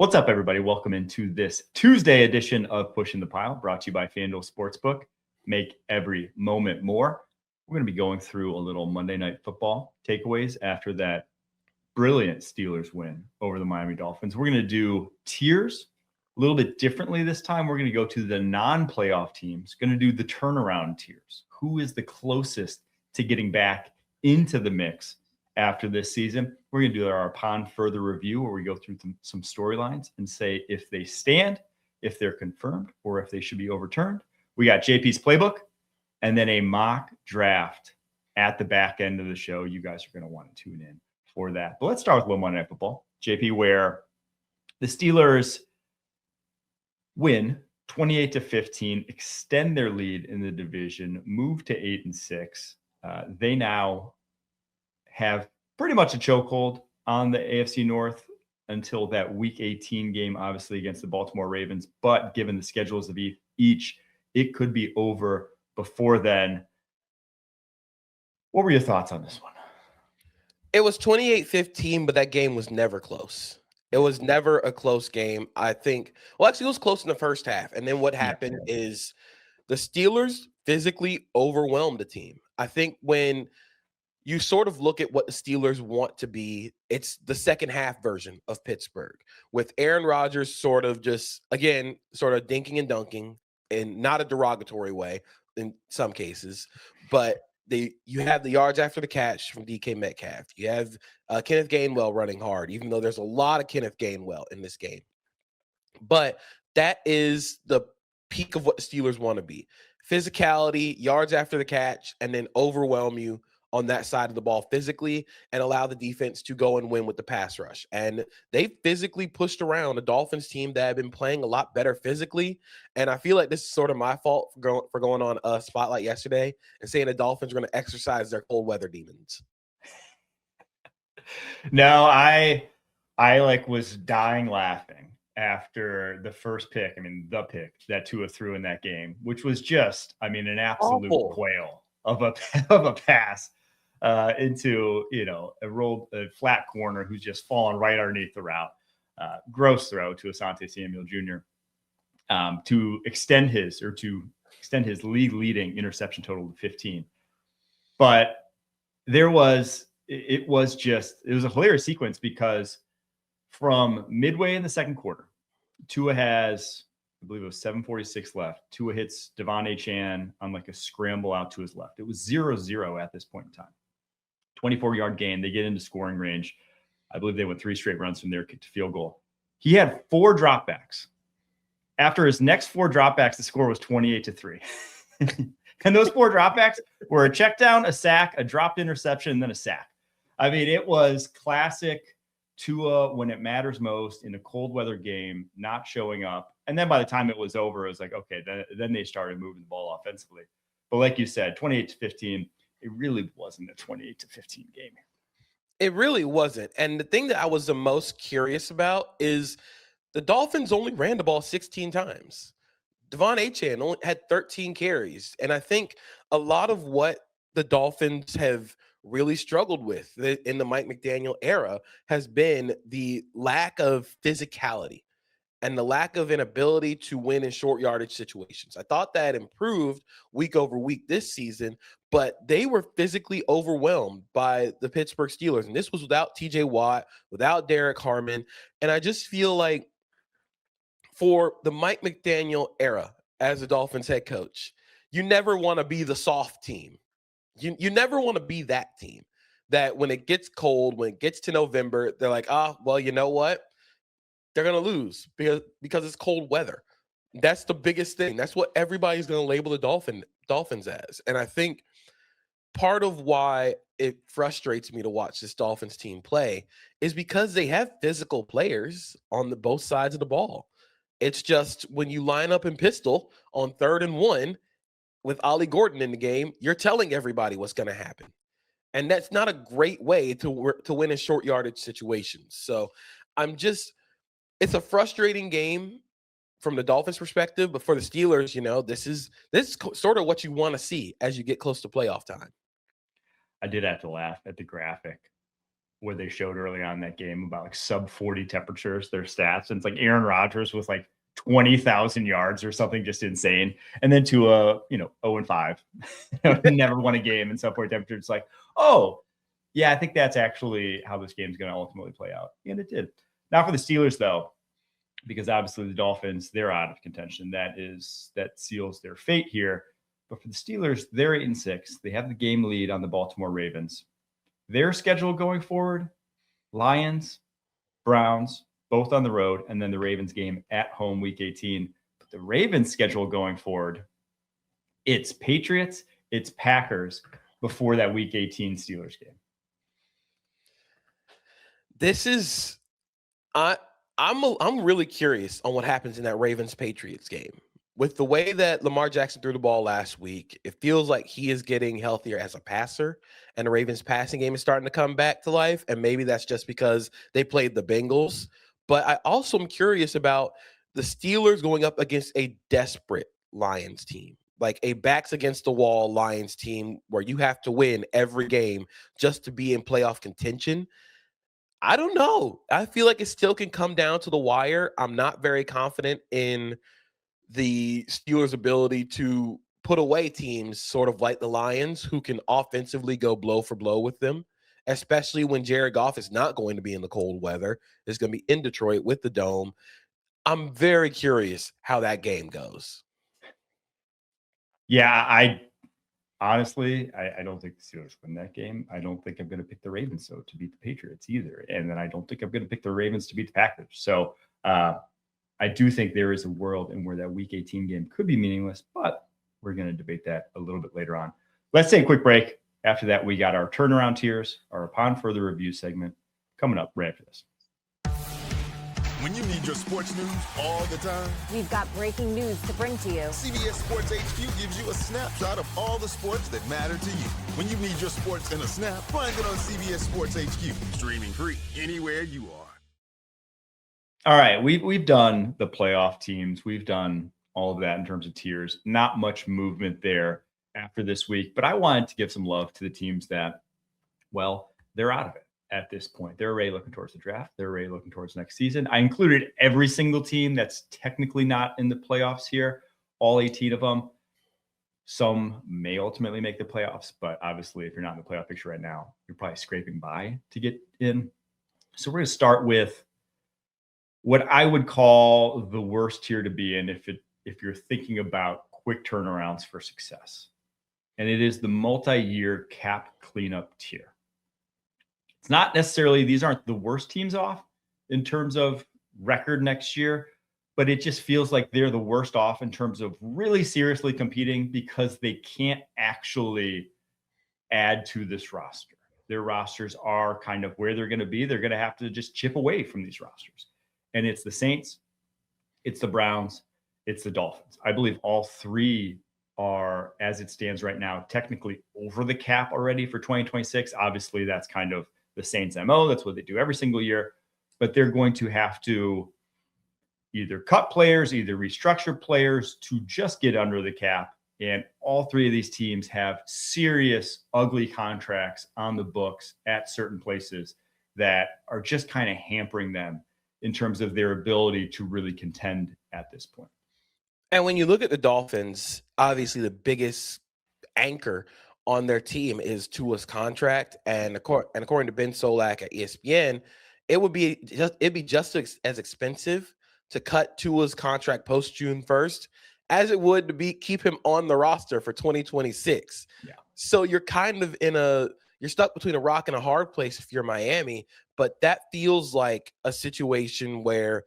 What's up, everybody? Welcome into this Tuesday edition of Pushing the Pile, brought to you by FanDuel Sportsbook. Make every moment more. We're going to be going through a little Monday Night Football takeaways after that brilliant Steelers win over the Miami Dolphins. We're going to do tiers a little bit differently this time. We're going to go to the non-playoff teams, going to do the turnaround tiers. Who is the closest to getting back into the mix after this season? We're going to do our upon further review where we go through some storylines and say if they stand, if they're confirmed, or if they should be overturned. We got JP's playbook and then a mock draft at the back end of the show. You guys are going to want to tune in for that. But let's start with a little Monday Night Football. JP, where the Steelers win 28-15, extend their lead in the division, move to 8-6. They now have pretty much a chokehold on the AFC North until that Week 18 game, obviously against the Baltimore Ravens. But given the schedules of each, it could be over before then. What were your thoughts on this one? It was 28-15, but that game was never close. It was never a close game. I think, well, actually, it was close in the first half. And then what happened is the Steelers physically overwhelmed the team. I think when you sort of look at what the Steelers want to be, it's the second half version of Pittsburgh with Aaron Rodgers sort of just, again, sort of dinking and dunking in not a derogatory way in some cases, but you have the yards after the catch from DK Metcalf. You have Kenneth Gainwell running hard, even though there's a lot of Kenneth Gainwell in this game. But that is the peak of what the Steelers want to be. Physicality, yards after the catch, and then overwhelm you on that side of the ball physically and allow the defense to go and win with the pass rush. And they physically pushed around a Dolphins team that had been playing a lot better physically. And I feel like this is sort of my fault for going on a spotlight yesterday and saying the Dolphins are going to exercise their cold weather demons. No, I was dying laughing after the first pick. I mean, the pick that Tua threw in that game, which was just, an absolute whale of a pass. Into a flat corner who's just fallen right underneath the route. Gross throw to Asante Samuel Jr. To extend his league leading interception total to 15. But it was a hilarious sequence because from midway in the second quarter, Tua has, I believe it was 7:46 left. Tua hits Devon Achane on like a scramble out to his left. It was 0-0 at this point in time. 24-yard gain. They get into scoring range. I believe they went 3 straight runs from there, kicked a field goal. He had 4 dropbacks. After his next 4 dropbacks, the score was 28-3. And those 4 dropbacks were a check down, a sack, a dropped interception, and then a sack. It was classic Tua when it matters most in a cold weather game, not showing up. And then by the time it was over, it was like, okay, then they started moving the ball offensively. But like you said, 28-15, it really wasn't a 28-15 game. It really wasn't. And the thing that I was the most curious about is the Dolphins only ran the ball 16 times. Devon Achane only had 13 carries. And I think a lot of what the Dolphins have really struggled with in the Mike McDaniel era has been the lack of physicality and the lack of an ability to win in short yardage situations. I thought that improved week over week this season, but they were physically overwhelmed by the Pittsburgh Steelers. And this was without TJ Watt, without Derek Harmon. And I just feel like for the Mike McDaniel era as a Dolphins head coach, you never want to be the soft team. You never want to be that team that when it gets cold, when it gets to November, they're like, well, you know what? They're going to lose because it's cold weather. That's the biggest thing. That's what everybody's going to label the Dolphins as. And I think part of why it frustrates me to watch this Dolphins team play is because they have physical players on both sides of the ball. It's just when you line up in pistol on 3rd and 1 with Ollie Gordon in the game, you're telling everybody what's going to happen. And that's not a great way to win in short yardage situations. So it's a frustrating game from the Dolphins perspective, but for the Steelers, this is sort of what you want to see as you get close to playoff time. I did have to laugh at the graphic where they showed early on in that game about like sub 40 temperatures, their stats. And it's like Aaron Rodgers with like 20,000 yards or something just insane. And then to 0-5, never won a game in sub 40 temperatures. It's like, oh, yeah, I think that's actually how this game's going to ultimately play out. And it did. Now for the Steelers, though, because obviously the Dolphins, they're out of contention. That seals their fate here. But for the Steelers, they're 8-6. They have the game lead on the Baltimore Ravens. Their schedule going forward, Lions, Browns, both on the road, and then the Ravens game at home week 18. But the Ravens schedule going forward, it's Patriots, it's Packers before that week 18 Steelers game. This is I'm really curious on what happens in that Ravens Patriots game. With the way that Lamar Jackson threw the ball last week, it feels like he is getting healthier as a passer, and the Ravens passing game is starting to come back to life. And maybe that's just because they played the Bengals. But I also am curious about the Steelers going up against a desperate Lions team, like a backs against the wall Lions team where you have to win every game just to be in playoff contention. I don't know. I feel like it still can come down to the wire. I'm not very confident in the Steelers' ability to put away teams sort of like the Lions who can offensively go blow for blow with them, especially when Jared Goff is not going to be in the cold weather. It's going to be in Detroit with the dome. I'm very curious how that game goes. Yeah, I honestly don't think the Steelers win that game. I don't think I'm going to pick the Ravens to beat the Patriots either. And then I don't think I'm going to pick the Ravens to beat the Packers. So I do think there is a world in where that week 18 game could be meaningless, but we're going to debate that a little bit later on. Let's take a quick break. After that, we got our turnaround tiers, our upon further review segment coming up right after this. When you need your sports news all the time, we've got breaking news to bring to you. CBS Sports HQ gives you a snapshot of all the sports that matter to you. When you need your sports in a snap, find it on CBS Sports HQ, streaming free anywhere you are. All right, we've done the playoff teams. We've done all of that in terms of tiers. Not much movement there after this week, but I wanted to give some love to the teams that, well, they're out of it at this point. They're already looking towards the draft. They're already looking towards next season. I included every single team that's technically not in the playoffs here, all 18 of them. Some may ultimately make the playoffs, but obviously if you're not in the playoff picture right now, you're probably scraping by to get in. So we're going to start with what I would call the worst tier to be in if you're thinking about quick turnarounds for success. And it is the multi-year cap cleanup tier. It's not necessarily, these aren't the worst teams off in terms of record next year, but it just feels like they're the worst off in terms of really seriously competing because they can't actually add to this roster. Their rosters are kind of where they're going to be. They're going to have to just chip away from these rosters. And it's the Saints, it's the Browns, it's the Dolphins. I believe all three are, as it stands right now, technically over the cap already for 2026. Obviously, that's kind of the Saints' MO. That's what they do every single year. But they're going to have to either cut players, either restructure players to just get under the cap. And all three of these teams have serious, ugly contracts on the books at certain places that are just kind of hampering them in terms of their ability to really contend at this point. And when you look at the Dolphins, obviously the biggest anchor on their team is Tua's contract. And according to Ben Solak at ESPN, it'd be just as expensive to cut Tua's contract post June 1st as it would to keep him on the roster for 2026. Yeah. So you're kind of you're stuck between a rock and a hard place if you're Miami, but that feels like a situation where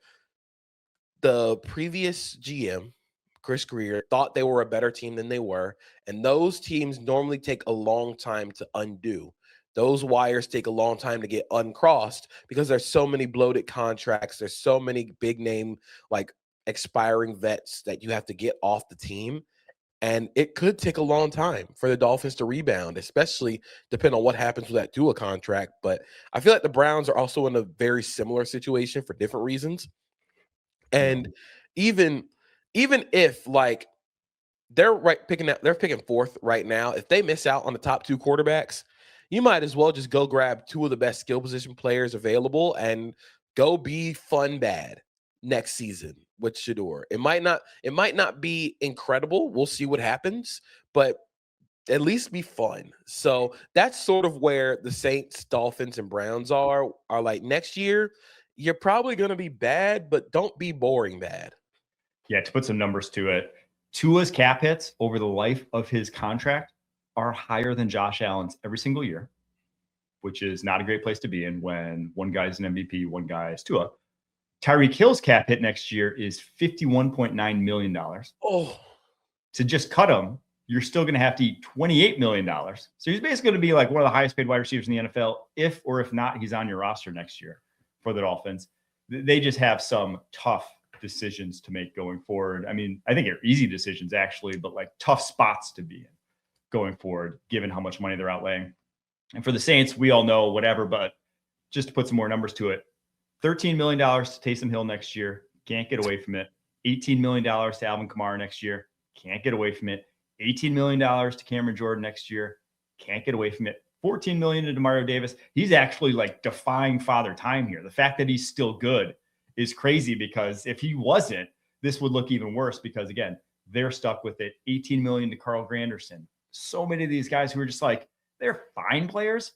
the previous GM, Chris Greer, thought they were a better team than they were, and those teams normally take a long time to undo. Those wires take a long time to get uncrossed because there's so many bloated contracts. There's so many big name, like expiring vets that you have to get off the team. And it could take a long time for the Dolphins to rebound, especially depending on what happens with that Tua contract. But I feel like the Browns are also in a very similar situation for different reasons. And even if like they're picking fourth right now, if they miss out on the top two quarterbacks, you might as well just go grab 2 of the best skill position players available and go be fun bad next season with Shedeur. It might not be incredible. We'll see what happens, but at least be fun. So that's sort of where the Saints, Dolphins, and Browns are like next year. You're probably going to be bad, but don't be boring bad. Yeah, to put some numbers to it, Tua's cap hits over the life of his contract are higher than Josh Allen's every single year, which is not a great place to be in when one guy's an MVP, one guy is Tua. Tyreek Hill's cap hit next year is $51.9 million. Oh, To just cut him, you're still going to have to eat $28 million. So he's basically going to be like one of the highest paid wide receivers in the NFL, if not, he's on your roster next year for the Dolphins. They just have some tough decisions to make going forward. I mean, I think they're easy decisions actually, but like tough spots to be in going forward, given how much money they're outlaying. And for the Saints, we all know whatever, but just to put some more numbers to it, $13 million to Taysom Hill next year. Can't get away from it. $18 million to Alvin Kamara next year. Can't get away from it. $18 million to Cameron Jordan next year. Can't get away from it. $14 million to Demario Davis. He's actually like defying father time here. The fact that he's still good is crazy, because if he wasn't, this would look even worse, because again, they're stuck with it. $18 million to Carl Granderson. So many of these guys who are just like, they're fine players.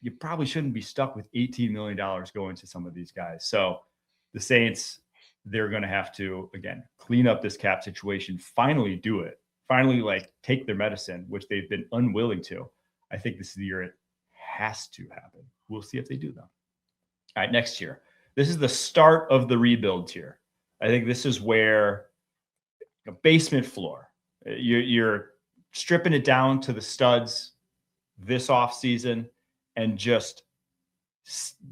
You probably shouldn't be stuck with $18 million going to some of these guys. So the Saints, they're going to have to, again, clean up this cap situation, finally do it, finally like take their medicine, which they've been unwilling to. I think this is the year it has to happen. We'll see if they do though. All right, next year. This is the start of the rebuild tier. I think this is where a basement floor, you're stripping it down to the studs this offseason and just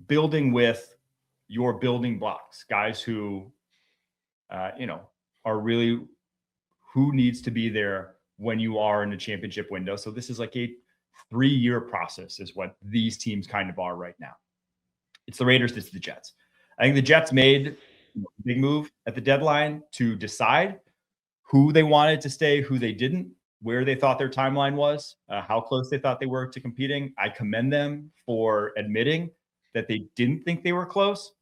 building with your building blocks, guys who, are really who needs to be there when you are in a championship window. So this is like a 3-year process is what these teams kind of are right now. It's the Raiders, it's the Jets. I think the Jets made a big move at the deadline to decide who they wanted to stay, who they didn't, where they thought their timeline was, how close they thought they were to competing. I commend them for admitting that they didn't think they were close.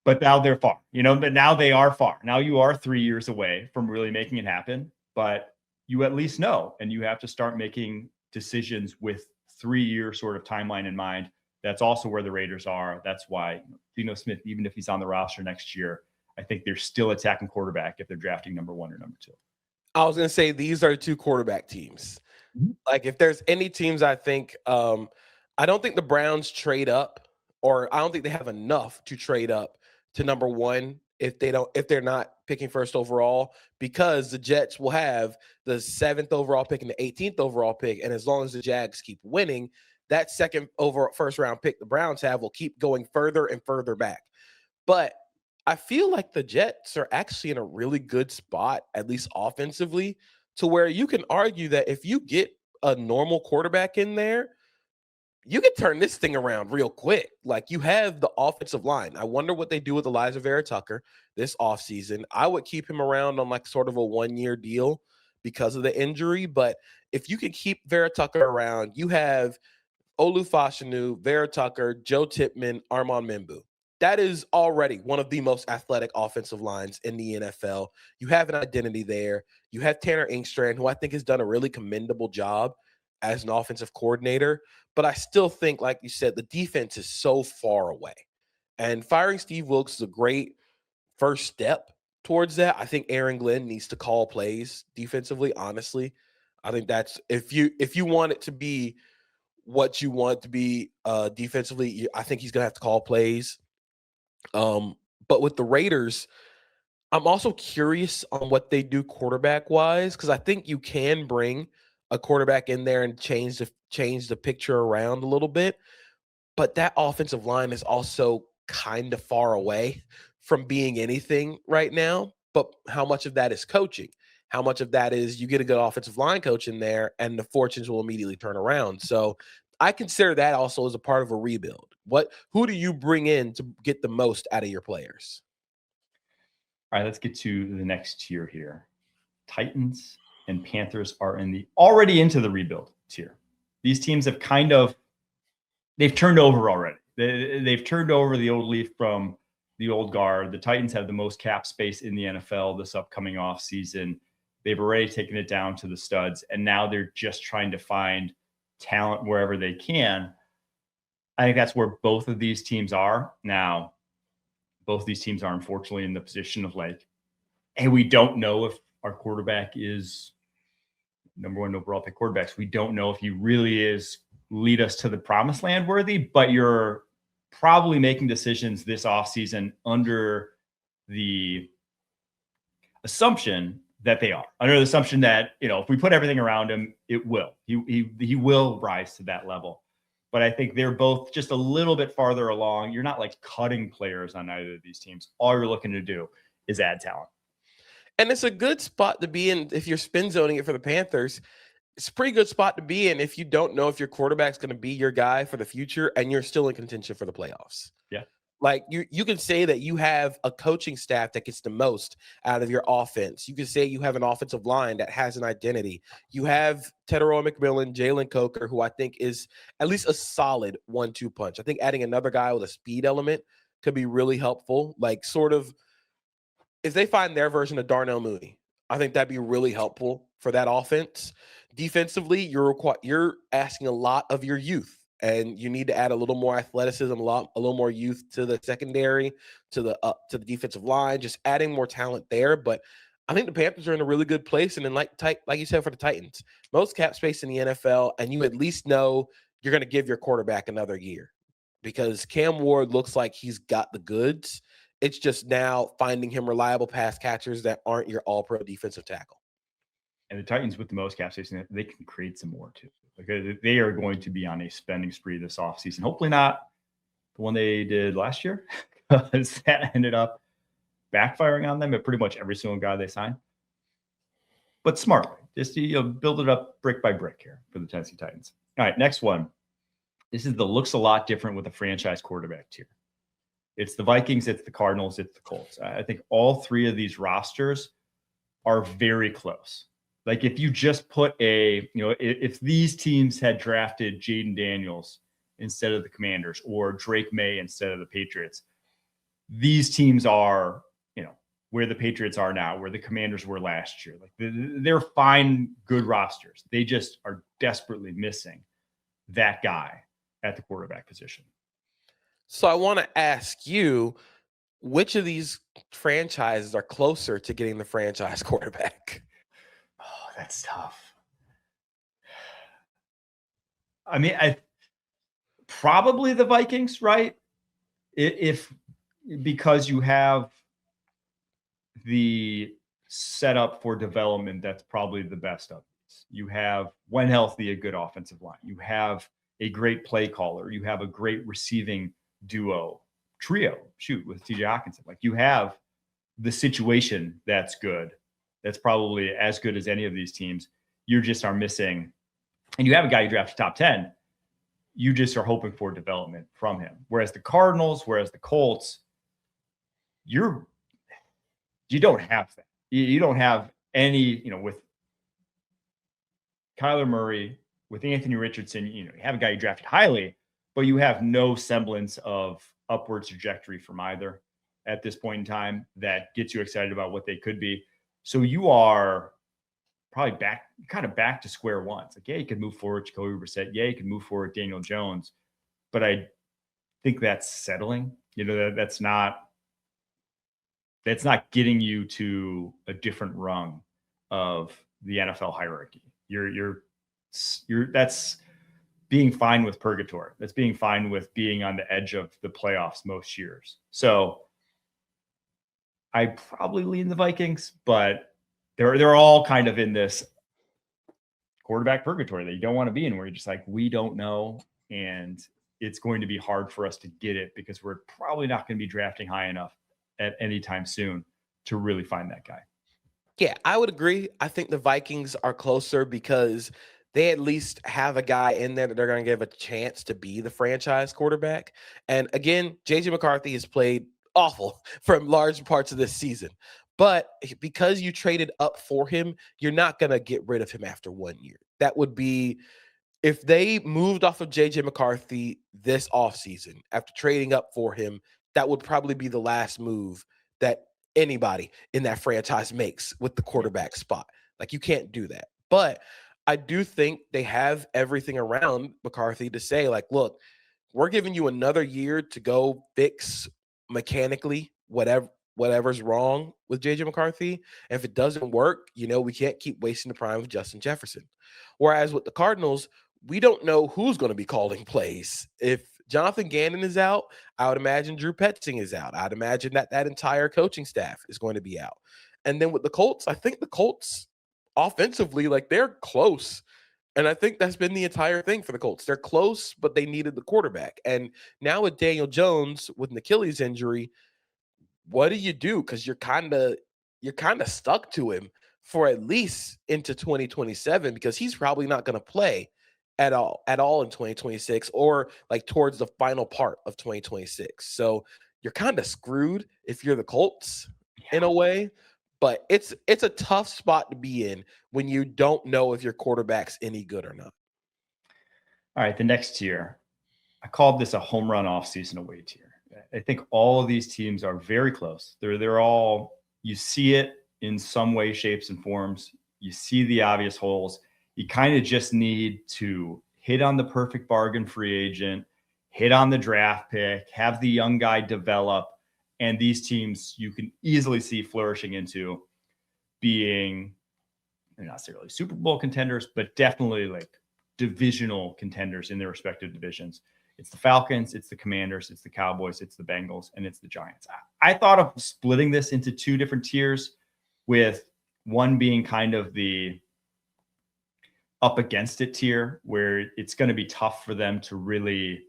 But now they're far, but now they are far. Now you are 3 years away from really making it happen, but you at least know, and you have to start making decisions with 3-year sort of timeline in mind. That's also where the Raiders are. That's why Geno Smith, even if he's on the roster next year, I think they're still attacking quarterback if they're drafting number 1 or number 2. I was going to say these are 2 quarterback teams. Mm-hmm. Like if there's any teams, I think I don't think the Browns trade up, or I don't think they have enough to trade up to number 1 if they're not picking first overall, because the Jets will have the 7th overall pick and the 18th overall pick, and as long as the Jags keep winning, that first round pick the Browns have will keep going further and further back. But I feel like the Jets are actually in a really good spot, at least offensively, to where you can argue that if you get a normal quarterback in there, you can turn this thing around real quick. Like, you have the offensive line. I wonder what they do with Elijah Vera Tucker this offseason. I would keep him around on like sort of a 1-year deal because of the injury. But if you can keep Vera Tucker around, you have Olu Fashanu, Vera Tucker, Joe Tippmann, Armand Membu. That is already one of the most athletic offensive lines in the NFL. You have an identity there. You have Tanner Inkstrand, who I think has done a really commendable job as an offensive coordinator. But I still think, like you said, the defense is so far away. And firing Steve Wilks is a great first step towards that. I think Aaron Glenn needs to call plays defensively, honestly. I think that's if you want it to be what you want it to be defensively, I think he's going to have to call plays. But with the Raiders, I'm also curious on what they do quarterback-wise, because I think you can bring a quarterback in there and change the picture around a little bit. But that offensive line is also kind of far away from being anything right now. But how much of that is coaching? How much of that is you get a good offensive line coach in there and the fortunes will immediately turn around? So I consider that also as a part of a rebuild. Who do you bring in to get the most out of your players? All right, let's get to the next tier here. Titans and Panthers are already into the rebuild tier. these teams have they've turned over already. They've turned over the old leaf from the old guard. The Titans have the most cap space in the NFL this upcoming offseason. They've already taken it down to the studs, and now they're just trying to find talent wherever they can. I think that's where both of these teams are now. Both of these teams are unfortunately in the position of like, hey, we don't know if our quarterback is number one overall pick quarterbacks. We don't know if he really is lead us to the promised land worthy, but you're probably making decisions this offseason under the assumption that they are, under the assumption that, if we put everything around him, it will. He will rise to that level. But I think they're both just a little bit farther along. You're not like cutting players on either of these teams. All you're looking to do is add talent. And it's a good spot to be in if you're spin zoning it for the Panthers. It's a pretty good spot to be in if you don't know if your quarterback's going to be your guy for the future and you're still in contention for the playoffs. Yeah. Like you can say that you have a coaching staff that gets the most out of your offense. You can say you have an offensive line that has an identity. You have Teteroa McMillan, Jalen Coker, who I think is at least a solid 1-2 punch. I think adding another guy with a speed element could be really helpful. Like sort of if they find their version of Darnell Mooney, I think that'd be really helpful for that offense. Defensively, you're asking a lot of your youth. And you need to add a little more athleticism, a little more youth to the secondary, to the defensive line, just adding more talent there. But I think the Panthers are in a really good place. And then, like you said, for the Titans, most cap space in the NFL, and you at least know you're going to give your quarterback another year because Cam Ward looks like he's got the goods. It's just now finding him reliable pass catchers that aren't your all-pro defensive tackle. And the Titans with the most cap space, they can create some more too. Like they are going to be on a spending spree this offseason. Hopefully not the one they did last year, because that ended up backfiring on them at pretty much every single guy they signed. But smartly, just build it up brick by brick here for the Tennessee Titans. All right, next one. This looks a lot different with the franchise quarterback tier. It's the Vikings, it's the Cardinals, it's the Colts. I think all three of these rosters are very close. Like if you just put if these teams had drafted Jaden Daniels instead of the Commanders or Drake May instead of the Patriots, these teams are, where the Patriots are now, where the Commanders were last year. Like they're fine, good rosters. They just are desperately missing that guy at the quarterback position. So I want to ask you, which of these franchises are closer to getting the franchise quarterback? Oh, that's tough. I mean, probably the Vikings, right? Because you have the setup for development, that's probably the best of these. You have, when healthy, a good offensive line. You have a great play caller. You have a great receiving trio, with TJ Hawkinson. Like you have the situation that's good. That's probably as good as any of these teams. You just are missing, and you have a guy you drafted top 10. You just are hoping for development from him. Whereas the Cardinals, whereas the Colts, you don't have that. You don't have any, with Kyler Murray, with Anthony Richardson, you have a guy you drafted highly, but you have no semblance of upward trajectory from either at this point in time that gets you excited about what they could be. So you are probably back to square one. It's like, yeah, you could move forward Jacoby Brissett. Yeah, you could move forward Daniel Jones. But I think that's settling. That's not getting you to a different rung of the NFL hierarchy. That's being fine with purgatory. That's being fine with being on the edge of the playoffs most years. So I probably lean the Vikings, but they're all kind of in this quarterback purgatory that you don't want to be in, where you're just like, we don't know, and it's going to be hard for us to get it because we're probably not going to be drafting high enough at any time soon to really find that guy. Yeah, I would agree. I think the Vikings are closer because they at least have a guy in there that they're going to give a chance to be the franchise quarterback. And again, JJ McCarthy has played awful for large parts of this season. But because you traded up for him, you're not going to get rid of him after 1 year. That would be if they moved off of JJ McCarthy this offseason after trading up for him, that would probably be the last move that anybody in that franchise makes with the quarterback spot. Like, you can't do that. But I do think they have everything around McCarthy to say, like, look, we're giving you another year to go fix mechanically whatever's wrong with JJ McCarthy. And if it doesn't work, we can't keep wasting the prime of Justin Jefferson. Whereas with the Cardinals, we don't know who's going to be calling plays. If Jonathan Gannon is out, I would imagine Drew Petzing is out. I'd imagine that entire coaching staff is going to be out. And then with the Colts, I think the Colts offensively, like, they're close. And I think that's been the entire thing for the Colts. They're close, but they needed the quarterback. And now with Daniel Jones with an Achilles injury, what do you do? Because you're kind of stuck to him for at least into 2027, because he's probably not going to play at all in 2026, or like towards the final part of 2026. So you're kind of screwed if you're the Colts in a way. But it's a tough spot to be in when you don't know if your quarterback's any good or not. All right, the next tier. I called this a home run offseason away tier. I think all of these teams are very close. They're all, you see it in some way, shapes, and forms. You see the obvious holes. You kind of just need to hit on the perfect bargain free agent, hit on the draft pick, have the young guy develop. And these teams you can easily see flourishing into being, not necessarily Super Bowl contenders, but definitely like divisional contenders in their respective divisions. It's the Falcons, it's the Commanders, it's the Cowboys, it's the Bengals, and it's the Giants. I thought of splitting this into two different tiers, with one being kind of the up against it tier, where it's going to be tough for them to really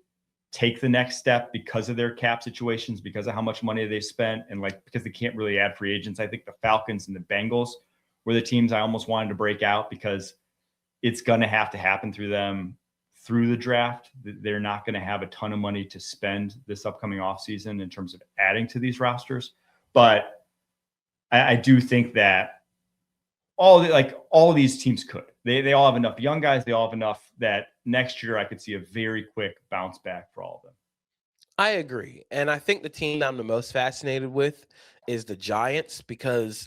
take the next step because of their cap situations, because of how much money they spent, and like because they can't really add free agents. I think the Falcons and the Bengals were the teams I almost wanted to break out, because it's going to have to happen through them through the draft. They're not going to have a ton of money to spend this upcoming offseason in terms of adding to these rosters. But I do think that all of these teams could. They all have enough young guys. They all have enough that next year I could see a very quick bounce back for all of them. I agree. And I think the team I'm the most fascinated with is the Giants, because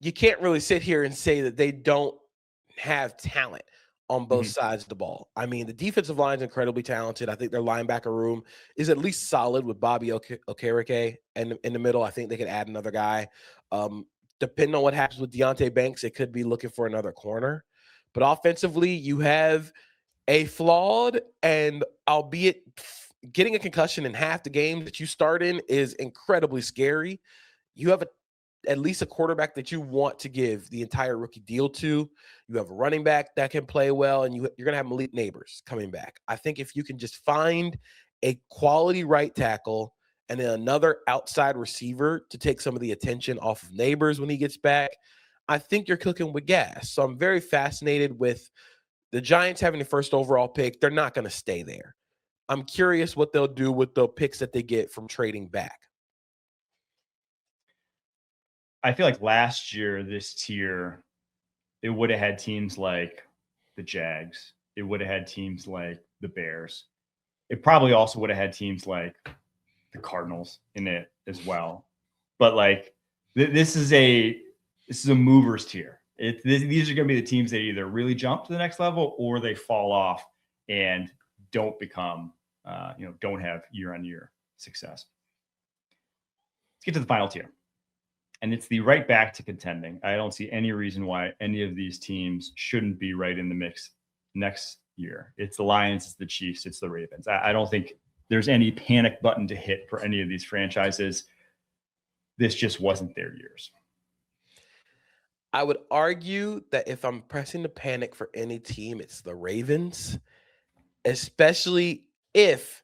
you can't really sit here and say that they don't have talent on both sides of the ball. I mean, the defensive line is incredibly talented. I think their linebacker room is at least solid with Bobby Okereke, and in the middle, I think they could add another guy. Depending on what happens with Deonte Banks, it could be looking for another corner. But offensively, you have a flawed, and albeit getting a concussion in half the game that you start in is incredibly scary. You have at least a quarterback that you want to give the entire rookie deal to. You have a running back that can play well, and you're going to have Malik Neighbors coming back. I think if you can just find a quality right tackle and then another outside receiver to take some of the attention off of Neighbors when he gets back, I think you're cooking with gas. So I'm very fascinated with the Giants having the first overall pick. They're not going to stay there. I'm curious what they'll do with the picks that they get from trading back. I feel like last year, this tier, it would have had teams like the Jags. It would have had teams like the Bears. It probably also would have had teams like the Cardinals in it as well. But like this is a movers tier. These are going to be the teams that either really jump to the next level or they fall off and don't become, don't have year-on-year success. Let's get to the final tier. And it's the right back to contending. I don't see any reason why any of these teams shouldn't be right in the mix next year. It's the Lions, it's the Chiefs, it's the Ravens. I don't think there's any panic button to hit for any of these franchises. This just wasn't their years. I would argue that if I'm pressing the panic for any team, it's the Ravens, especially if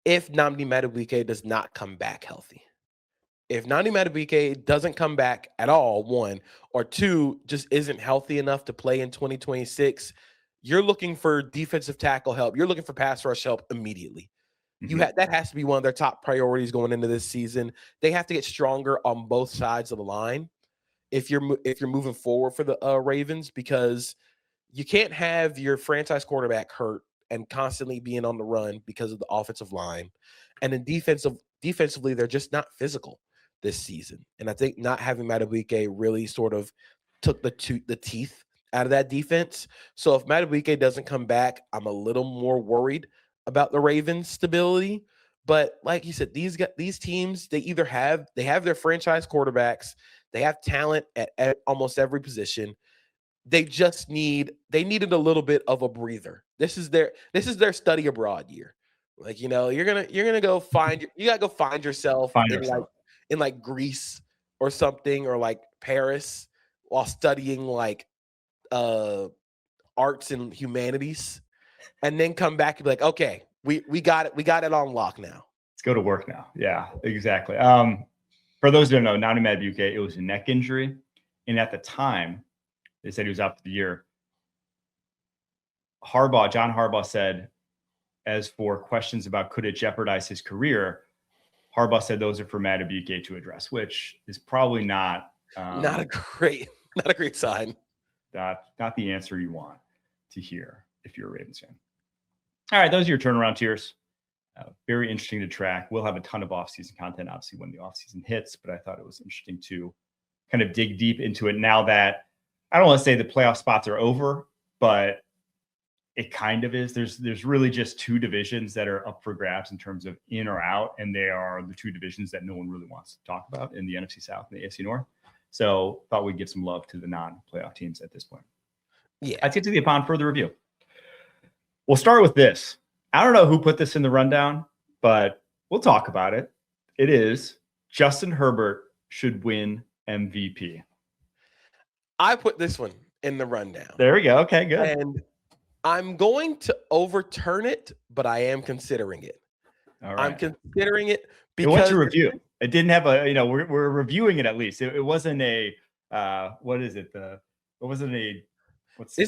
Nnamdi Madubuike does not come back healthy. If Nnamdi Madubuike doesn't come back at all, one, or two, just isn't healthy enough to play in 2026, you're looking for defensive tackle help. You're looking for pass rush help immediately. That has to be one of their top priorities going into this season. They have to get stronger on both sides of the line if you're moving forward for the Ravens, because You can't have your franchise quarterback hurt and constantly being on the run because of the offensive line. And then defensively, they're just not physical this season. And I think not having Madubuike really sort of took the teeth out of that defense. So if Madubuike doesn't come back, I'm a little more worried about the Ravens' stability. But like you said, these teams, they have their franchise quarterbacks, they have talent at almost every position. They needed a little bit of a breather. This is their study abroad year. Like, you're gonna go you gotta go find yourself in like Greece or something, or like Paris, while studying like arts and humanities, and then come back and be like, okay, we got it on lock now. Let's go to work now. Yeah, exactly. For those who don't know, Nani Madubuike, it was a neck injury, and at the time, they said he was out for the year. John Harbaugh said, as for questions about could it jeopardize his career, Harbaugh said those are for Madubuike to address, which is probably not a great sign. Not the answer you want to hear if you're a Ravens fan. All right, those are your turnaround tiers. Very interesting to track. We'll have a ton of offseason content, obviously, when the offseason hits, but I thought it was interesting to kind of dig deep into it now that I don't want to say the playoff spots are over, but it kind of is. There's really just two divisions that are up for grabs in terms of in or out, and they are the two divisions that no one really wants to talk about in the NFC South and the AFC North. So thought we'd give some love to the non-playoff teams at this point. Yeah. Let's get to the upon further review. We'll start with this. I don't know who put this in the rundown, but we'll talk about it. It is Justin Herbert should win MVP. I put this one in the rundown. There we go. Okay, good. And I'm going to overturn it, but I am considering it. All right. I'm considering it because it went to review. It didn't have we're reviewing it at least. It wasn't a this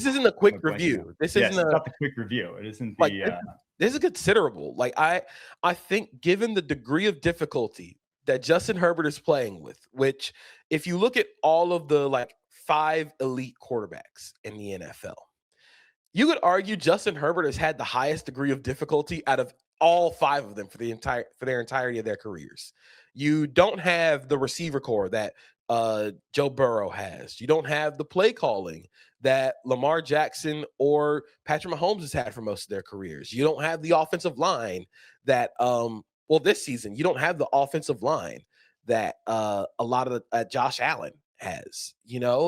isn't a quick review. This isn't not the quick review. It isn't the like, this is considerable. Like I think given the degree of difficulty that Justin Herbert is playing with, which if you look at all of the like 5 elite quarterbacks in the NFL, you could argue Justin Herbert has had the highest degree of difficulty out of all 5 of them for their entirety of their careers. You don't have the receiver core that Joe Burrow has. You don't have the play calling that Lamar Jackson or Patrick Mahomes has had for most of their careers. You don't have the offensive line that this season you don't have the offensive line that a lot of Josh Allen has,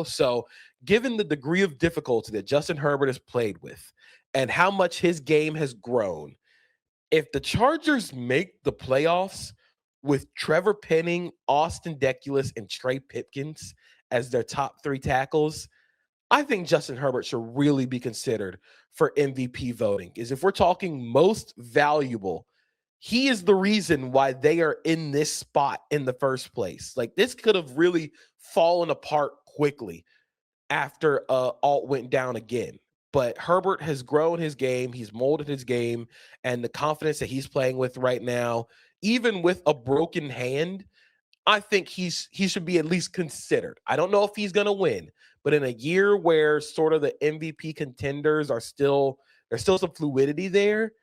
So given the degree of difficulty that Justin Herbert has played with and how much his game has grown, if the Chargers make the playoffs with Trevor Penning, Austin Deculus, and Trey Pipkins as their top 3 tackles, I think Justin Herbert should really be considered for MVP voting. Is if we're talking most valuable, he is the reason why they are in this spot in the first place. Like, this could have really fallen apart quickly after Alt went down again. But Herbert has grown his game. He's molded his game, and the confidence that he's playing with right now, even with a broken hand, I think he should be at least considered. I don't know if he's going to win, but in a year where sort of the MVP contenders there's still some fluidity there,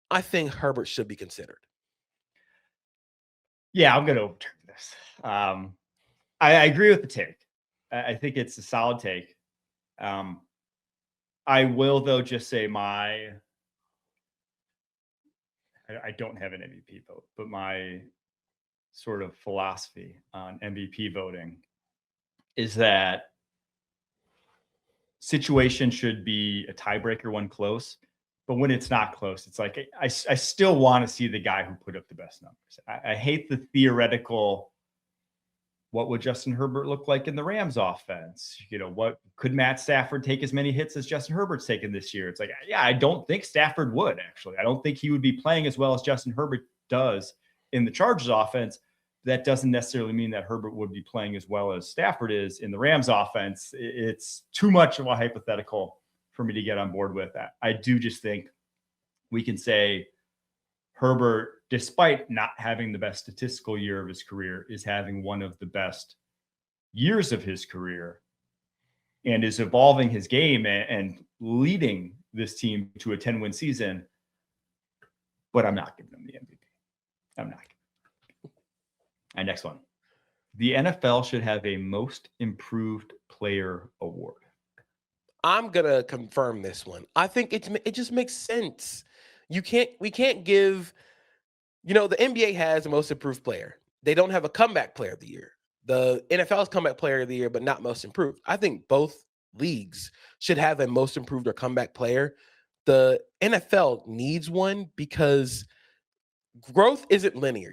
I think Herbert should be considered. Yeah, I'm going to overturn this. I agree with the take. I think it's a solid take. I will, though, just say I don't have an MVP vote, but my sort of philosophy on MVP voting is that situation should be a tiebreaker when close, but when it's not close, it's like I still want to see the guy who put up the best numbers. I hate the theoretical, what would Justin Herbert look like in the Rams offense? What could Matt Stafford take as many hits as Justin Herbert's taken this year? It's like, yeah, I don't think Stafford would, actually. I don't think he would be playing as well as Justin Herbert does in the Chargers offense. That doesn't necessarily mean that Herbert would be playing as well as Stafford is in the Rams offense. It's too much of a hypothetical for me to get on board with that. I do just think we can say Herbert, despite not having the best statistical year of his career, is having one of the best years of his career and is evolving his game and leading this team to a 10-win season. But I'm not giving him the MVP. I'm not. All right, next one. The NFL should have a most improved player award. I'm gonna confirm this one. I think it just makes sense. We can't give, the NBA has the most improved player. They don't have a comeback player of the year. The NFL's comeback player of the year, but not most improved. I think both leagues should have a most improved or comeback player. The NFL needs one because growth isn't linear.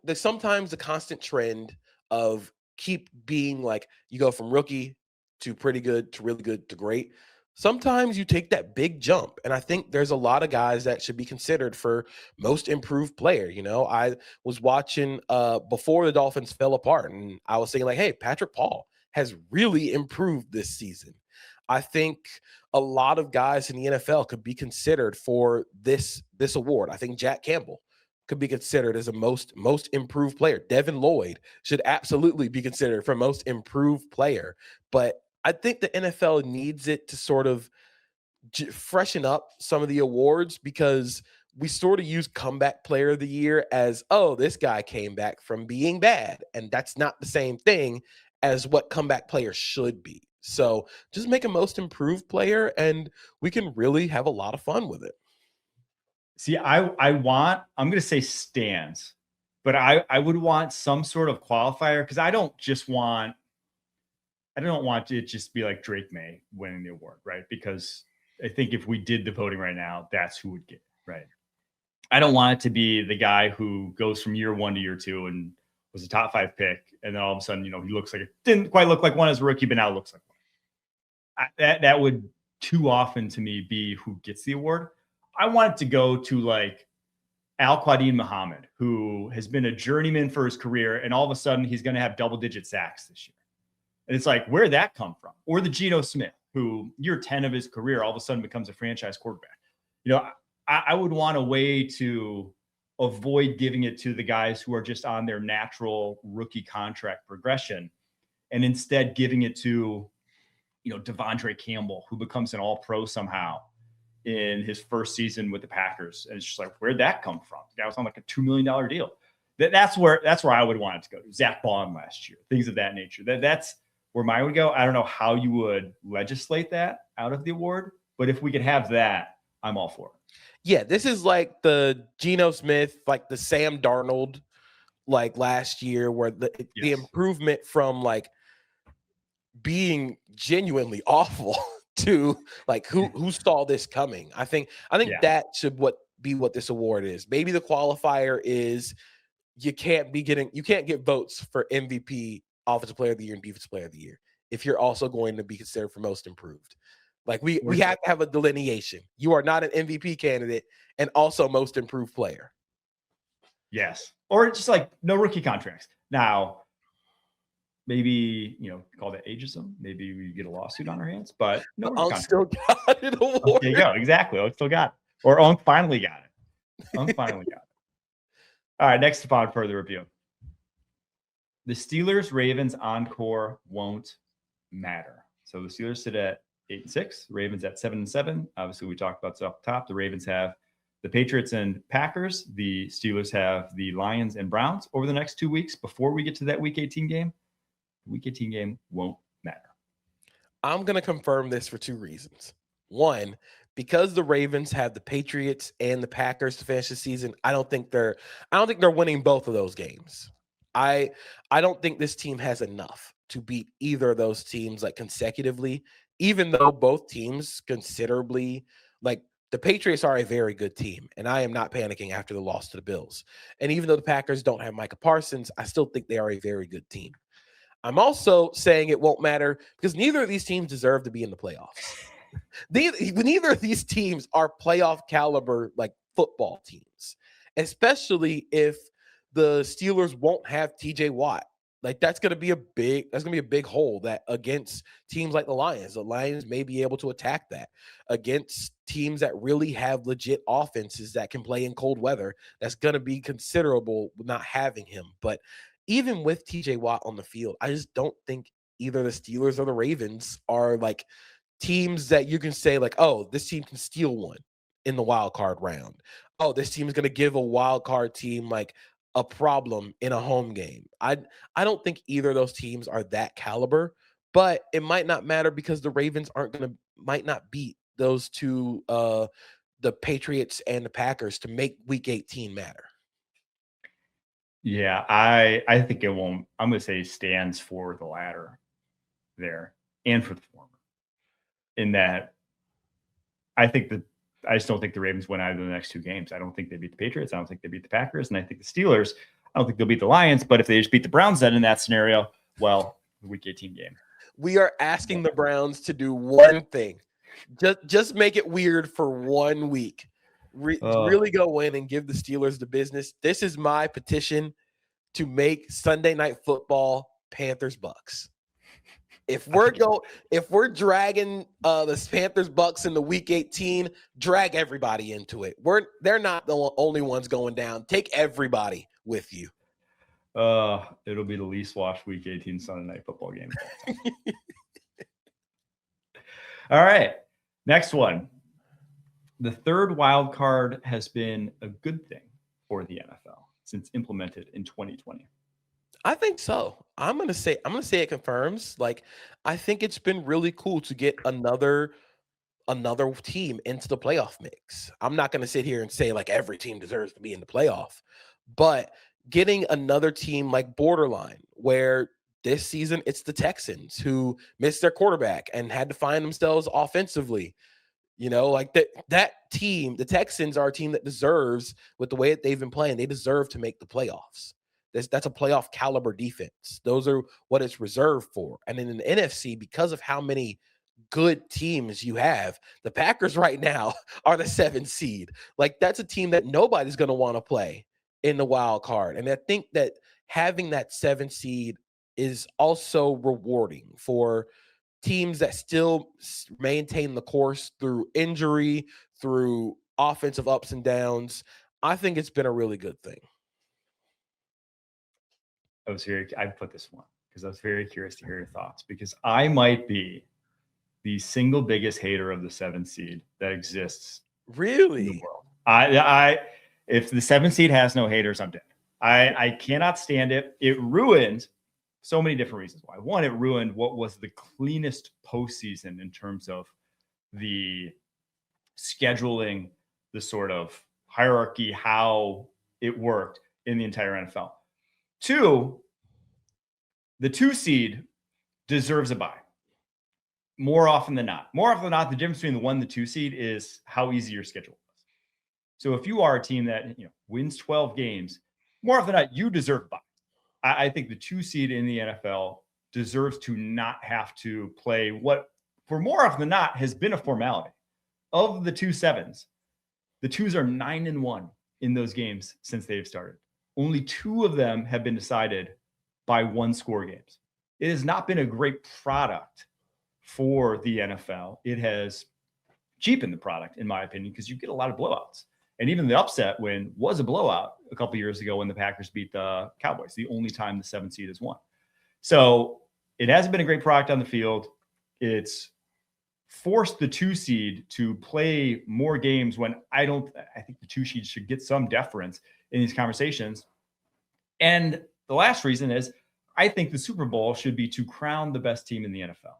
There's sometimes a constant trend of keep being like, you go from rookie to pretty good to really good to great. Sometimes you take that big jump. And I think there's a lot of guys that should be considered for most improved player. I was watching before the Dolphins fell apart, and I was saying like, hey, Patrick Paul has really improved this season. I think a lot of guys in the NFL could be considered for this award. I think Jack Campbell could be considered as a most improved player. Devin Lloyd should absolutely be considered for most improved player. But I think the NFL needs it to sort of freshen up some of the awards, because we sort of use comeback player of the year as, oh, this guy came back from being bad. And that's not the same thing as what comeback player should be. So just make a most improved player and we can really have a lot of fun with it. See, I'm going to say stands, but I would want some sort of qualifier, because I don't want it just be like Drake May winning the award, right? Because I think if we did the voting right now, that's who would get it, right? I don't want it to be the guy who goes from year 1 to year 2 and was a top 5 pick, and then all of a sudden, he looks like it didn't quite look like one as a rookie, but now looks like one. That would too often to me be who gets the award. I want it to go to like Al-Quadin Muhammad, who has been a journeyman for his career, and all of a sudden he's going to have double-digit sacks this year. And it's like, where'd that come from? Or the Geno Smith, who year 10 of his career all of a sudden becomes a franchise quarterback. I would want a way to avoid giving it to the guys who are just on their natural rookie contract progression, and instead giving it to, Devondre Campbell, who becomes an all-pro somehow in his first season with the Packers. And it's just like, where'd that come from? The guy was on like a $2 million deal. That's where I would want it to go to. Zach Bond last year, things of that nature. That's where mine would go. I don't know how you would legislate that out of the award, but if we could have that, I'm all for it. Yeah, this is like the Geno Smith, like the Sam Darnold, like last year, where the improvement from like being genuinely awful to like who saw this coming. I think that should be what this award is. Maybe the qualifier is you can't get votes for MVP, Offensive Player of the Year, and Defensive Player of the Year if you're also going to be considered for most improved. Like we have to have a delineation. You are not an MVP candidate and also most improved player. Yes. Or just like no rookie contracts. Now, maybe, call that ageism. Maybe we get a lawsuit on our hands, but no rookie contracts. Still got it. There you go. Exactly. I still got it. Or Unk finally got it. Unk finally got it. All right. Next upon further review. The Steelers-Ravens encore won't matter. So the Steelers sit at 8-6, Ravens at 7-7. Obviously, we talked about this off the top. The Ravens have the Patriots and Packers. The Steelers have the Lions and Browns over the next 2 weeks before we get to that Week 18 game. The Week 18 game won't matter. I'm going to confirm this for 2 reasons. One, because the Ravens have the Patriots and the Packers to finish the season, I don't think they're winning both of those games. I don't think this team has enough to beat either of those teams like consecutively, even though both teams considerably, like the Patriots are a very good team, and I am not panicking after the loss to the Bills. And even though the Packers don't have Micah Parsons, I still think they are a very good team. I'm also saying it won't matter because neither of these teams deserve to be in the playoffs. Neither of these teams are playoff caliber like football teams, especially if the Steelers won't have TJ Watt. Like that's going to be a big hole that against teams like the Lions may be able to attack that against teams that really have legit offenses that can play in cold weather. That's going to be considerable not having him. But even with TJ Watt on the field, I just don't think either the Steelers or the Ravens are like teams that you can say like, oh, this team can steal one in the wild card round. Oh, this team is going to give a wild card team like a problem in a home game. I don't think either of those teams are that caliber, but it might not matter because the Ravens might not beat those two, the Patriots and the Packers, to make Week 18 matter. Yeah, I think it won't. I'm going to say stands for the latter there and for the former. In that, I just don't think the Ravens win either of the next two games. I don't think they beat the Patriots. I don't think they beat the Packers. And I think the Steelers, I don't think they'll beat the Lions. But if they just beat the Browns then in that scenario, well, the Week 18 game. We are asking the Browns to do one thing. Just make it weird for 1 week. Really go in and give the Steelers the business. This is my petition to make Sunday Night Football Panthers-Bucks. If we're dragging the Panthers-Bucks in the Week 18, drag everybody into it. They're not the only ones going down. Take everybody with you. It'll be the least watched Week 18 Sunday Night Football game. All right, next one. The third wild card has been a good thing for the NFL since implemented in 2020. I think so. I'm gonna say it confirms. Like, I think it's been really cool to get another team into the playoff mix. I'm not gonna sit here and say like every team deserves to be in the playoff, but getting another team like borderline, where this season it's the Texans who missed their quarterback and had to find themselves offensively. You know, like that team, the Texans are a team that deserves, with the way that they've been playing, they deserve to make the playoffs. That's a playoff caliber defense. Those are what it's reserved for. And in the NFC, because of how many good teams you have, the Packers right now are the 7th seed. Like, that's a team that nobody's going to want to play in the wild card. And I think that having that 7th seed is also rewarding for teams that still maintain the course through injury, through offensive ups and downs. I think it's been a really good thing. I put this one because I was very curious to hear your thoughts, because I might be the single biggest hater of the 7th seed that exists really in the world. If the 7th seed has no haters, I'm dead. I cannot stand it. It ruined so many different reasons why. One, it ruined what was the cleanest postseason in terms of the scheduling, the sort of hierarchy, how it worked in the entire NFL. 2, the 2 seed deserves a bye. More often than not. More often than not, the difference between the 1 and the 2 seed is how easy your schedule was. So if you are a team that wins 12 games, more often than not, you deserve a bye. I think the 2 seed in the NFL deserves to not have to play what, for more often than not, has been a formality. Of the 2 7s, the 2s are 9-1 in those games since they've started. Only 2 of them have been decided by 1-score games. It has not been a great product for the NFL. It has cheapened the product, in my opinion, because you get a lot of blowouts. And even the upset win was a blowout a couple years ago when the Packers beat the Cowboys, the only time the 7th seed has won. So it hasn't been a great product on the field. It's forced the 2 seed to play more games when I think the 2 seed should get some deference in these conversations. And the last reason is I think the Super Bowl should be to crown the best team in the NFL.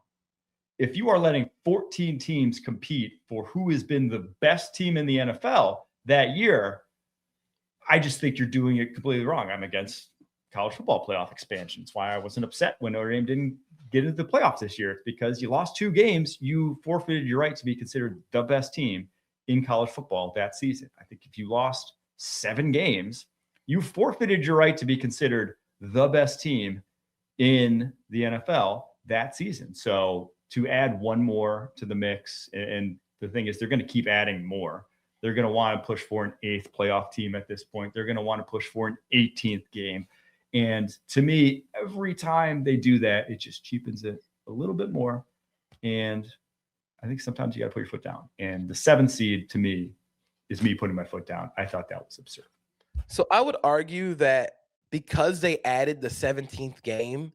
If you are letting 14 teams compete for who has been the best team in the NFL that year, I just think you're doing it completely wrong. I'm against college football playoff expansion. That's why I wasn't upset when Notre Dame didn't get into the playoffs this year. It's because you lost 2 games, you forfeited your right to be considered the best team in college football that season. I think if you lost 7 games, you forfeited your right to be considered the best team in the NFL that season. So to add 1 more to the mix, and the thing is, they're going to keep adding more. They're going to want to push for an 8th playoff team at this point. They're going to want to push for an 18th game. And to me, every time they do that, it just cheapens it a little bit more. And I think sometimes you got to put your foot down. And the 7th seed, to me, is me putting my foot down. I thought that was absurd. So I would argue that because they added the 17th game,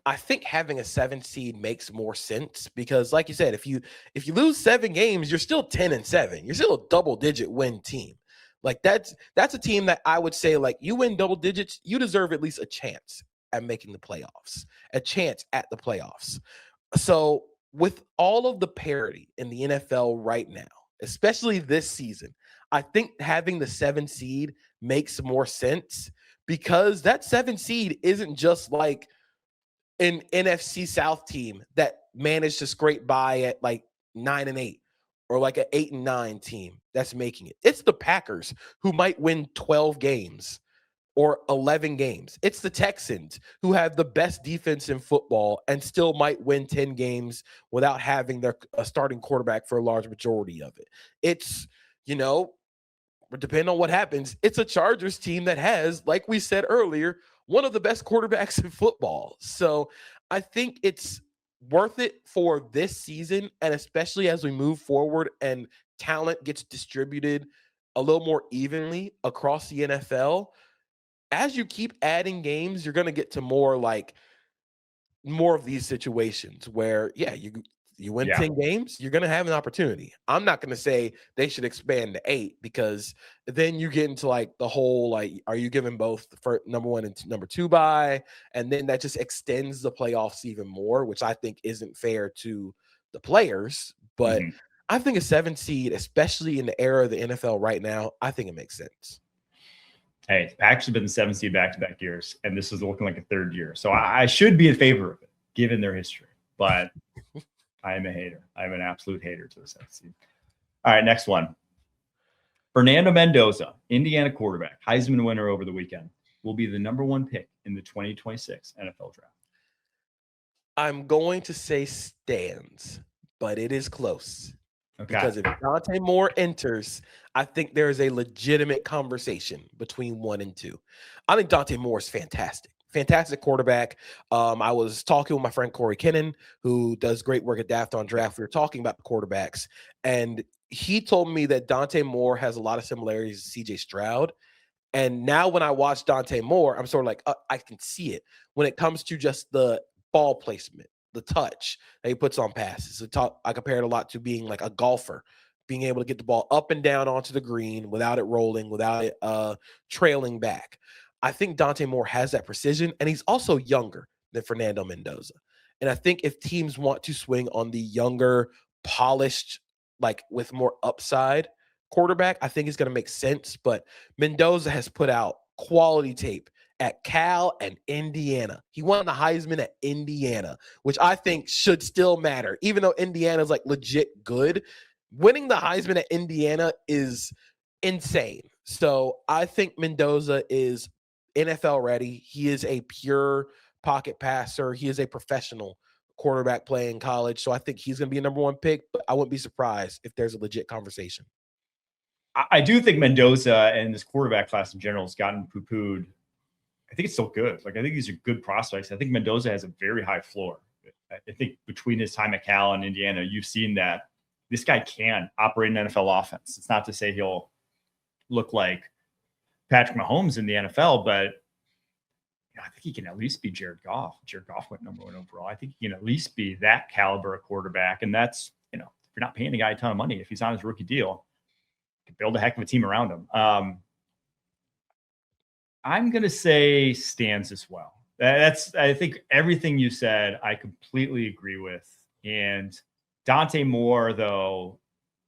I think having a 7 seed makes more sense because, like you said, if you lose 7 games, you're still 10-7. You're still a double-digit win team. Like that's a team that I would say, like, you win double digits, you deserve at least a chance at making the playoffs, a chance at the playoffs. So with all of the parity in the NFL right now, especially this season, I think having the 7 seed makes more sense because that 7 seed isn't just like an NFC South team that managed to scrape by at like 9-8 or like an 8-9 team that's making it. It's the Packers who might win 12 games or 11 games. It's the Texans who have the best defense in football and still might win 10 games without having their starting quarterback for a large majority of it. It's, depending on what happens, it's a Chargers team that has, like we said earlier, one of the best quarterbacks in football. So I think it's worth it for this season, and especially as we move forward and talent gets distributed a little more evenly across the NFL. As you keep adding games, you're going to get to more of these situations where, you win 10 games, you're going to have an opportunity. I'm not going to say they should expand to 8 because then you get into like the whole, like, are you giving both for number 1 and number 2 bye? And then that just extends the playoffs even more, which I think isn't fair to the players. But I think a 7 seed, especially in the era of the NFL right now, I think it makes sense. Hey, it's actually been the 7 seed back-to-back years, and this is looking like a 3rd year. So I should be in favor of it, given their history. But I am a hater. I'm an absolute hater to the 7 seed. All right, next one. Fernando Mendoza, Indiana quarterback, Heisman winner over the weekend, will be the number 1 pick in the 2026 NFL draft. I'm going to say stands, but it is close. Okay. Because if Dante Moore enters, I think there is a legitimate conversation between 1 and 2. I think Dante Moore is fantastic. Fantastic quarterback. I was talking with my friend Corey Kennan, who does great work at Daft on Draft. We were talking about the quarterbacks, and he told me that Dante Moore has a lot of similarities to C.J. Stroud. And now when I watch Dante Moore, I'm sort of like, I can see it when it comes to just the ball placement, the touch that he puts on passes. I compare it a lot to being like a golfer, being able to get the ball up and down onto the green without it rolling, without it trailing back. I think Dante Moore has that precision, and he's also younger than Fernando Mendoza. And I think if teams want to swing on the younger, polished, like with more upside quarterback, I think it's going to make sense. But Mendoza has put out quality tape at Cal and Indiana. He won the Heisman at Indiana, which I think should still matter. Even though Indiana's like legit good, winning the Heisman at Indiana is insane. So I think Mendoza is NFL ready. He is a pure pocket passer. He is a professional quarterback playing college. So I think he's going to be a number 1 pick, but I wouldn't be surprised if there's a legit conversation. I do think Mendoza and this quarterback class in general has gotten poo-pooed. I think it's still good. Like, I think these are good prospects. I think Mendoza has a very high floor. I think between his time at Cal and Indiana, you've seen that this guy can operate an NFL offense. It's not to say he'll look like Patrick Mahomes in the NFL, but I think he can at least be Jared Goff. Jared Goff went number 1 overall. I think he can at least be that caliber of quarterback. And that's, if you're not paying a guy a ton of money, if he's on his rookie deal, you can build a heck of a team around him. I'm going to say stands as well. I think everything you said, I completely agree with. And Dante Moore, though,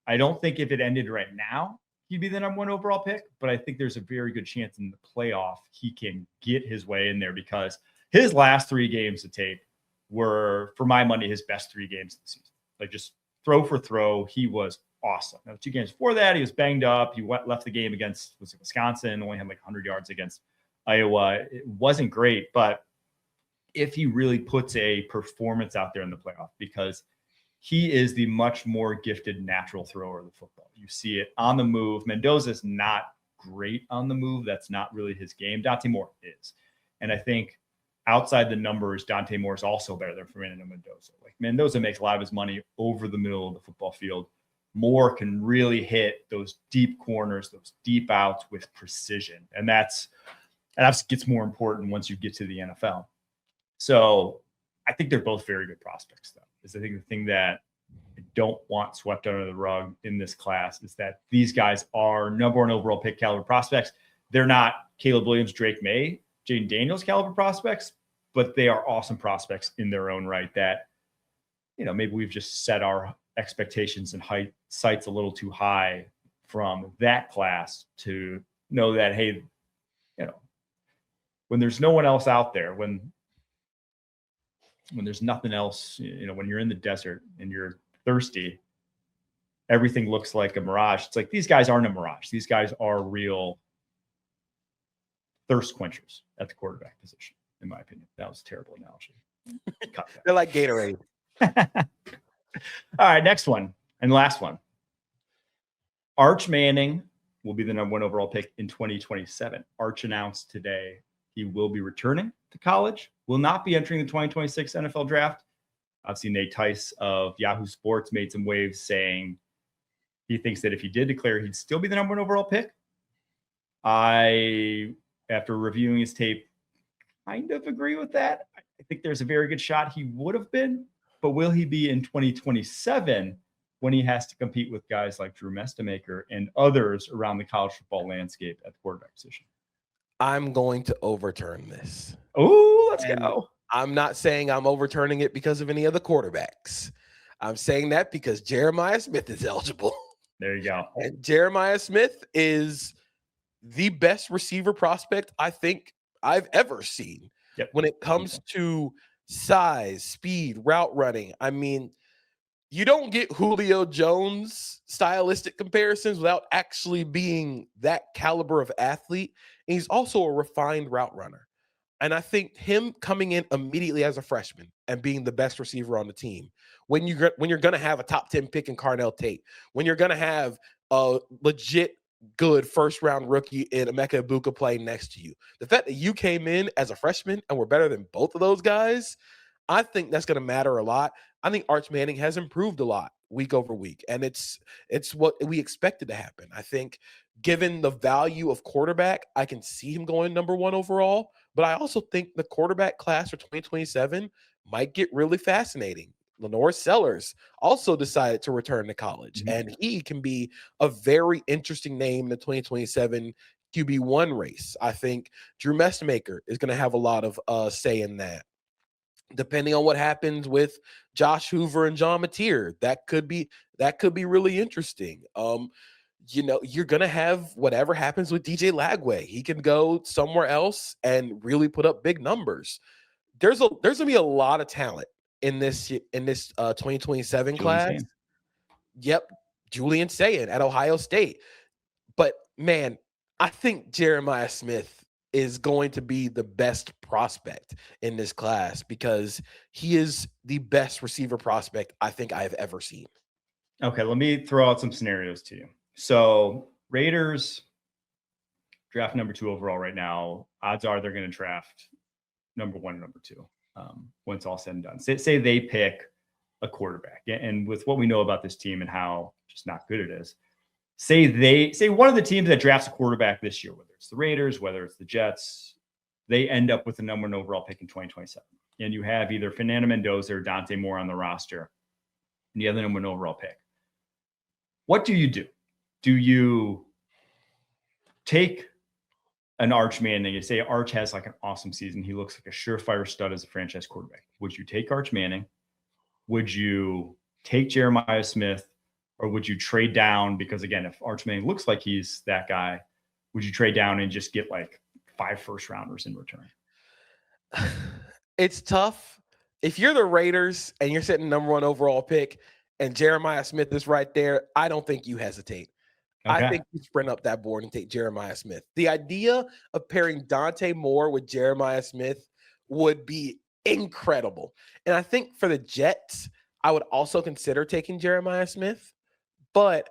I don't think if it ended right now, he'd be the number 1 overall pick, but I think there's a very good chance in the playoff he can get his way in there because his last 3 games of tape were, for my money, his best 3 games of the season. Like, just throw for throw, he was awesome. Now, 2 games before that, he was banged up. He left the game against Wisconsin, only had like 100 yards against Iowa. It wasn't great, but if he really puts a performance out there in the playoff, because he is the much more gifted natural thrower of the football. You see it on the move. Mendoza's not great on the move. That's not really his game. Dante Moore is. And I think outside the numbers, Dante Moore is also better than Fernando Mendoza. Like, Mendoza makes a lot of his money over the middle of the football field. Moore can really hit those deep corners, those deep outs with precision. And that's And that gets more important once you get to the NFL. So I think they're both very good prospects, though. I think the thing that I don't want swept under the rug in this class is that these guys are number one overall pick caliber prospects. They're not Caleb Williams, Drake May, Jaden Daniels caliber prospects, but they are awesome prospects in their own right that, maybe we've just set our expectations and sights a little too high from that class to know that, hey, when there's no one else out there, when there's nothing else, when you're in the desert and you're thirsty, everything looks like a mirage. It's like, these guys aren't a mirage. These guys are real thirst quenchers at the quarterback position, in my opinion. That was a terrible analogy. Cut that. They're like Gatorade. All right, next one and last one. Arch Manning will be the number one overall pick in 2027. Arch announced today he will be returning to college, will not be entering the 2026 NFL draft. Obviously, Nate Tice of Yahoo Sports made some waves saying he thinks that if he did declare, he'd still be the number one overall pick. I, after reviewing his tape, kind of agree with that. I think there's a very good shot he would have been, but will he be in 2027 when he has to compete with guys like Drew Mestamaker and others around the college football landscape at the quarterback position? I'm going to overturn this. Oh, let's go. I'm not saying I'm overturning it because of any of the quarterbacks. I'm saying that because Jeremiah Smith is eligible. There you go. And Jeremiah Smith is the best receiver prospect I think I've ever seen. Yep. When it comes to size, speed, route running. I mean, you don't get Julio Jones stylistic comparisons without actually being that caliber of athlete. And he's also a refined route runner. And I think him coming in immediately as a freshman and being the best receiver on the team, when you're going to have a top 10 pick in Carnell Tate, when you're going to have a legit good first-round rookie in Emeka Ibuka playing next to you, the fact that you came in as a freshman and were better than both of those guys, I think that's going to matter a lot. I think Arch Manning has improved a lot week over week, and it's what we expected to happen. I think given the value of quarterback, I can see him going number one overall, but I also think the quarterback class for 2027 might get really fascinating. Lenore Sellers also decided to return to college, and he can be a very interesting name in the 2027 QB1 race. I think Drew Mestamaker is going to have a lot of say in that. Depending on what happens with Josh Hoover and John Mateer, that could be really interesting. You're going to have whatever happens with DJ Lagway. He can go somewhere else and really put up big numbers. There's going to be a lot of talent in this 2027 class. Sayin. Yep, Julian Sayin at Ohio State. But man, I think Jeremiah Smith is going to be the best prospect in this class because he is the best receiver prospect I think I've ever seen. Okay, let me throw out some scenarios to you. So Raiders draft number 2 overall right now. Odds are they're going to draft number 1 and number 2 when it's all said and done. Say they pick a quarterback. And with what we know about this team and how just not good it is, say one of the teams that drafts a quarterback this year, whether it's the Raiders, whether it's the Jets, they end up with the number 1 overall pick in 2027. And you have either Fernando Mendoza or Dante Moore on the roster, and you have the number 1 overall pick. What do you do? Do you take an Arch Manning? You say Arch has like an awesome season. He looks like a surefire stud as a franchise quarterback. Would you take Arch Manning? Would you take Jeremiah Smith? Or would you trade down? Because again, if Arch Manning looks like he's that guy, would you trade down and just get like 5 first-rounders in return? It's tough. If you're the Raiders and you're sitting number 1 overall pick and Jeremiah Smith is right there, I don't think you hesitate. Okay. I think you sprint up that board and take Jeremiah Smith. The idea of pairing Dante Moore with Jeremiah Smith would be incredible. And I think for the Jets, I would also consider taking Jeremiah Smith. But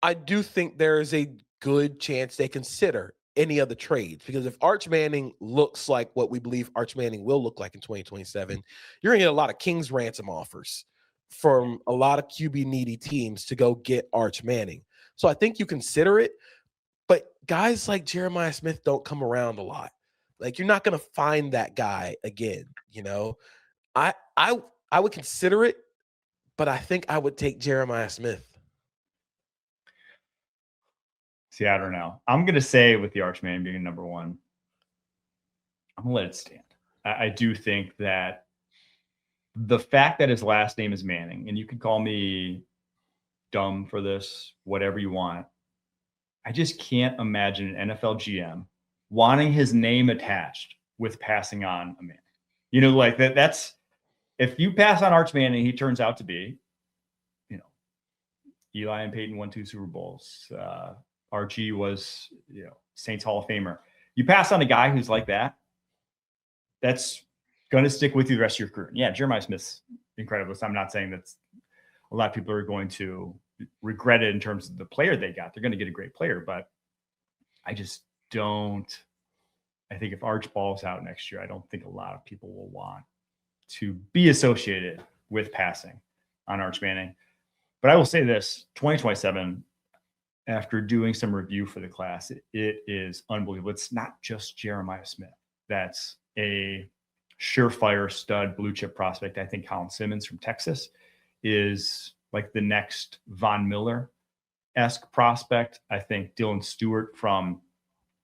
I do think there is a good chance they consider any of the trades, because if Arch Manning looks like what we believe Arch Manning will look like in 2027, you're going to get a lot of King's ransom offers from a lot of QB needy teams to go get Arch Manning. So I think you consider it, but guys like Jeremiah Smith don't come around a lot. Like, you're not going to find that guy again, you know? I would consider it, but I think I would take Jeremiah Smith. See, I don't know. I'm going to say with the Archman being number one, I'm going to let it stand. I do think that the fact that his last name is Manning, and you can call me dumb for this, whatever you want, I just can't imagine an NFL GM wanting his name attached with passing on a Manning. You know, like that's if you pass on Arch Manning, he turns out to be, you know, Eli and Peyton won 2 Super Bowls. Archie was, you know, Saints Hall of Famer. You pass on a guy who's like that, that's going to stick with you the rest of your career. Yeah, Jeremiah Smith's incredible. So I'm not saying that a lot of people are going to regret it in terms of the player they got. They're going to get a great player, but I just don't. I think if Arch balls out next year, I don't think a lot of people will want to be associated with passing on Arch Manning. But I will say this, 2027, after doing some review for the class, it is unbelievable. It's not just Jeremiah Smith. That's a surefire stud blue chip prospect. I think Colin Simmons from Texas is like the next Von Miller-esque prospect. I think Dylan Stewart from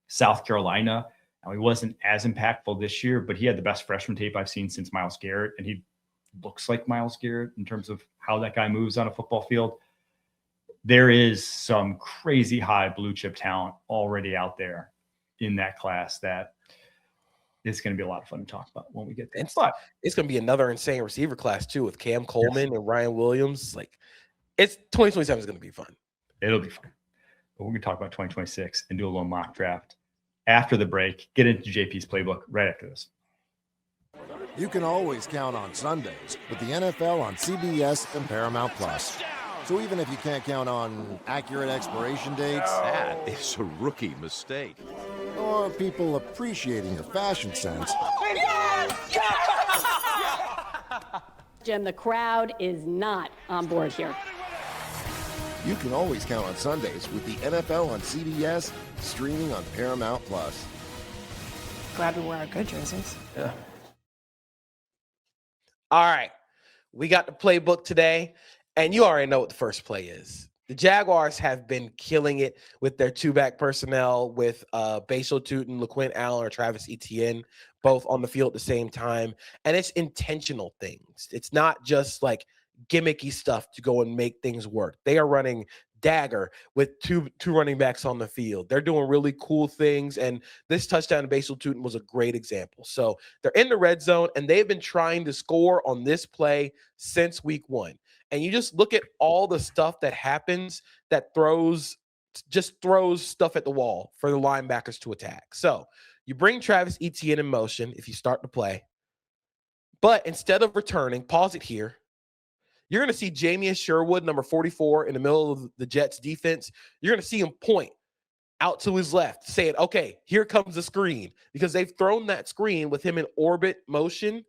South Carolina. Now, he wasn't as impactful this year, but he had the best freshman tape I've seen since Myles Garrett, and he looks like Myles Garrett in terms of how that guy moves on a football field. There is some crazy high blue chip talent already out there in that class that it's going to be a lot of fun to talk about when we get there. But it's going to be another insane receiver class too, with Cam Coleman and Ryan Williams. Like, it's 2027 is going to be fun. It'll be fun. But we're going to talk about 2026 and do a little mock draft after the break. Get into JP's playbook right after this. You can always count on Sundays with the NFL on CBS and Paramount Plus. So even if you can't count on accurate expiration dates, that is a rookie mistake, or people appreciating your fashion sense, Jim, the crowd is not on board here. You can always count on Sundays with the NFL on CBS, streaming on Paramount Plus. Glad we wear our good jerseys. Yeah. All right. We got the playbook today, and you already know what the first play is. The Jaguars have been killing it with their two-back personnel with Bashal Tutin, LaQuint Allen, or Travis Etienne, both on the field at the same time. And it's intentional things. It's not just like gimmicky stuff to go and make things work. They are running dagger with two running backs on the field. They're doing really cool things, and this touchdown to Bashal Tutin was a great example. So they're in the red zone, and they've been trying to score on this play since week 1. And you just look at all the stuff that happens that throws stuff at the wall for the linebackers to attack. So you bring Travis Etienne in motion if you start the play, but instead of returning, pause it here. You're going to see Jamie Sherwood, number 44, in the middle of the Jets defense. You're going to see him point out to his left, saying, okay, here comes the screen, because they've thrown that screen with him in orbit motion.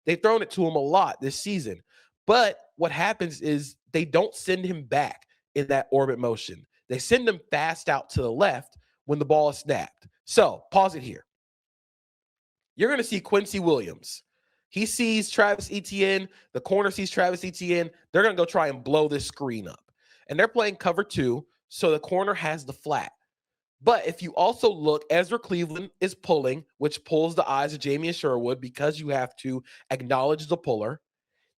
They've thrown it to him a lot this season. But what happens is they don't send him back in that orbit motion. They send him fast out to the left when the ball is snapped. So pause it here. You're going to see Quincy Williams. He sees Travis Etienne. The corner sees Travis Etienne. They're going to go try and blow this screen up. And they're playing cover 2, so the corner has the flat. But if you also look, Ezra Cleveland is pulling, which pulls the eyes of Jamie Sherwood, because you have to acknowledge the puller.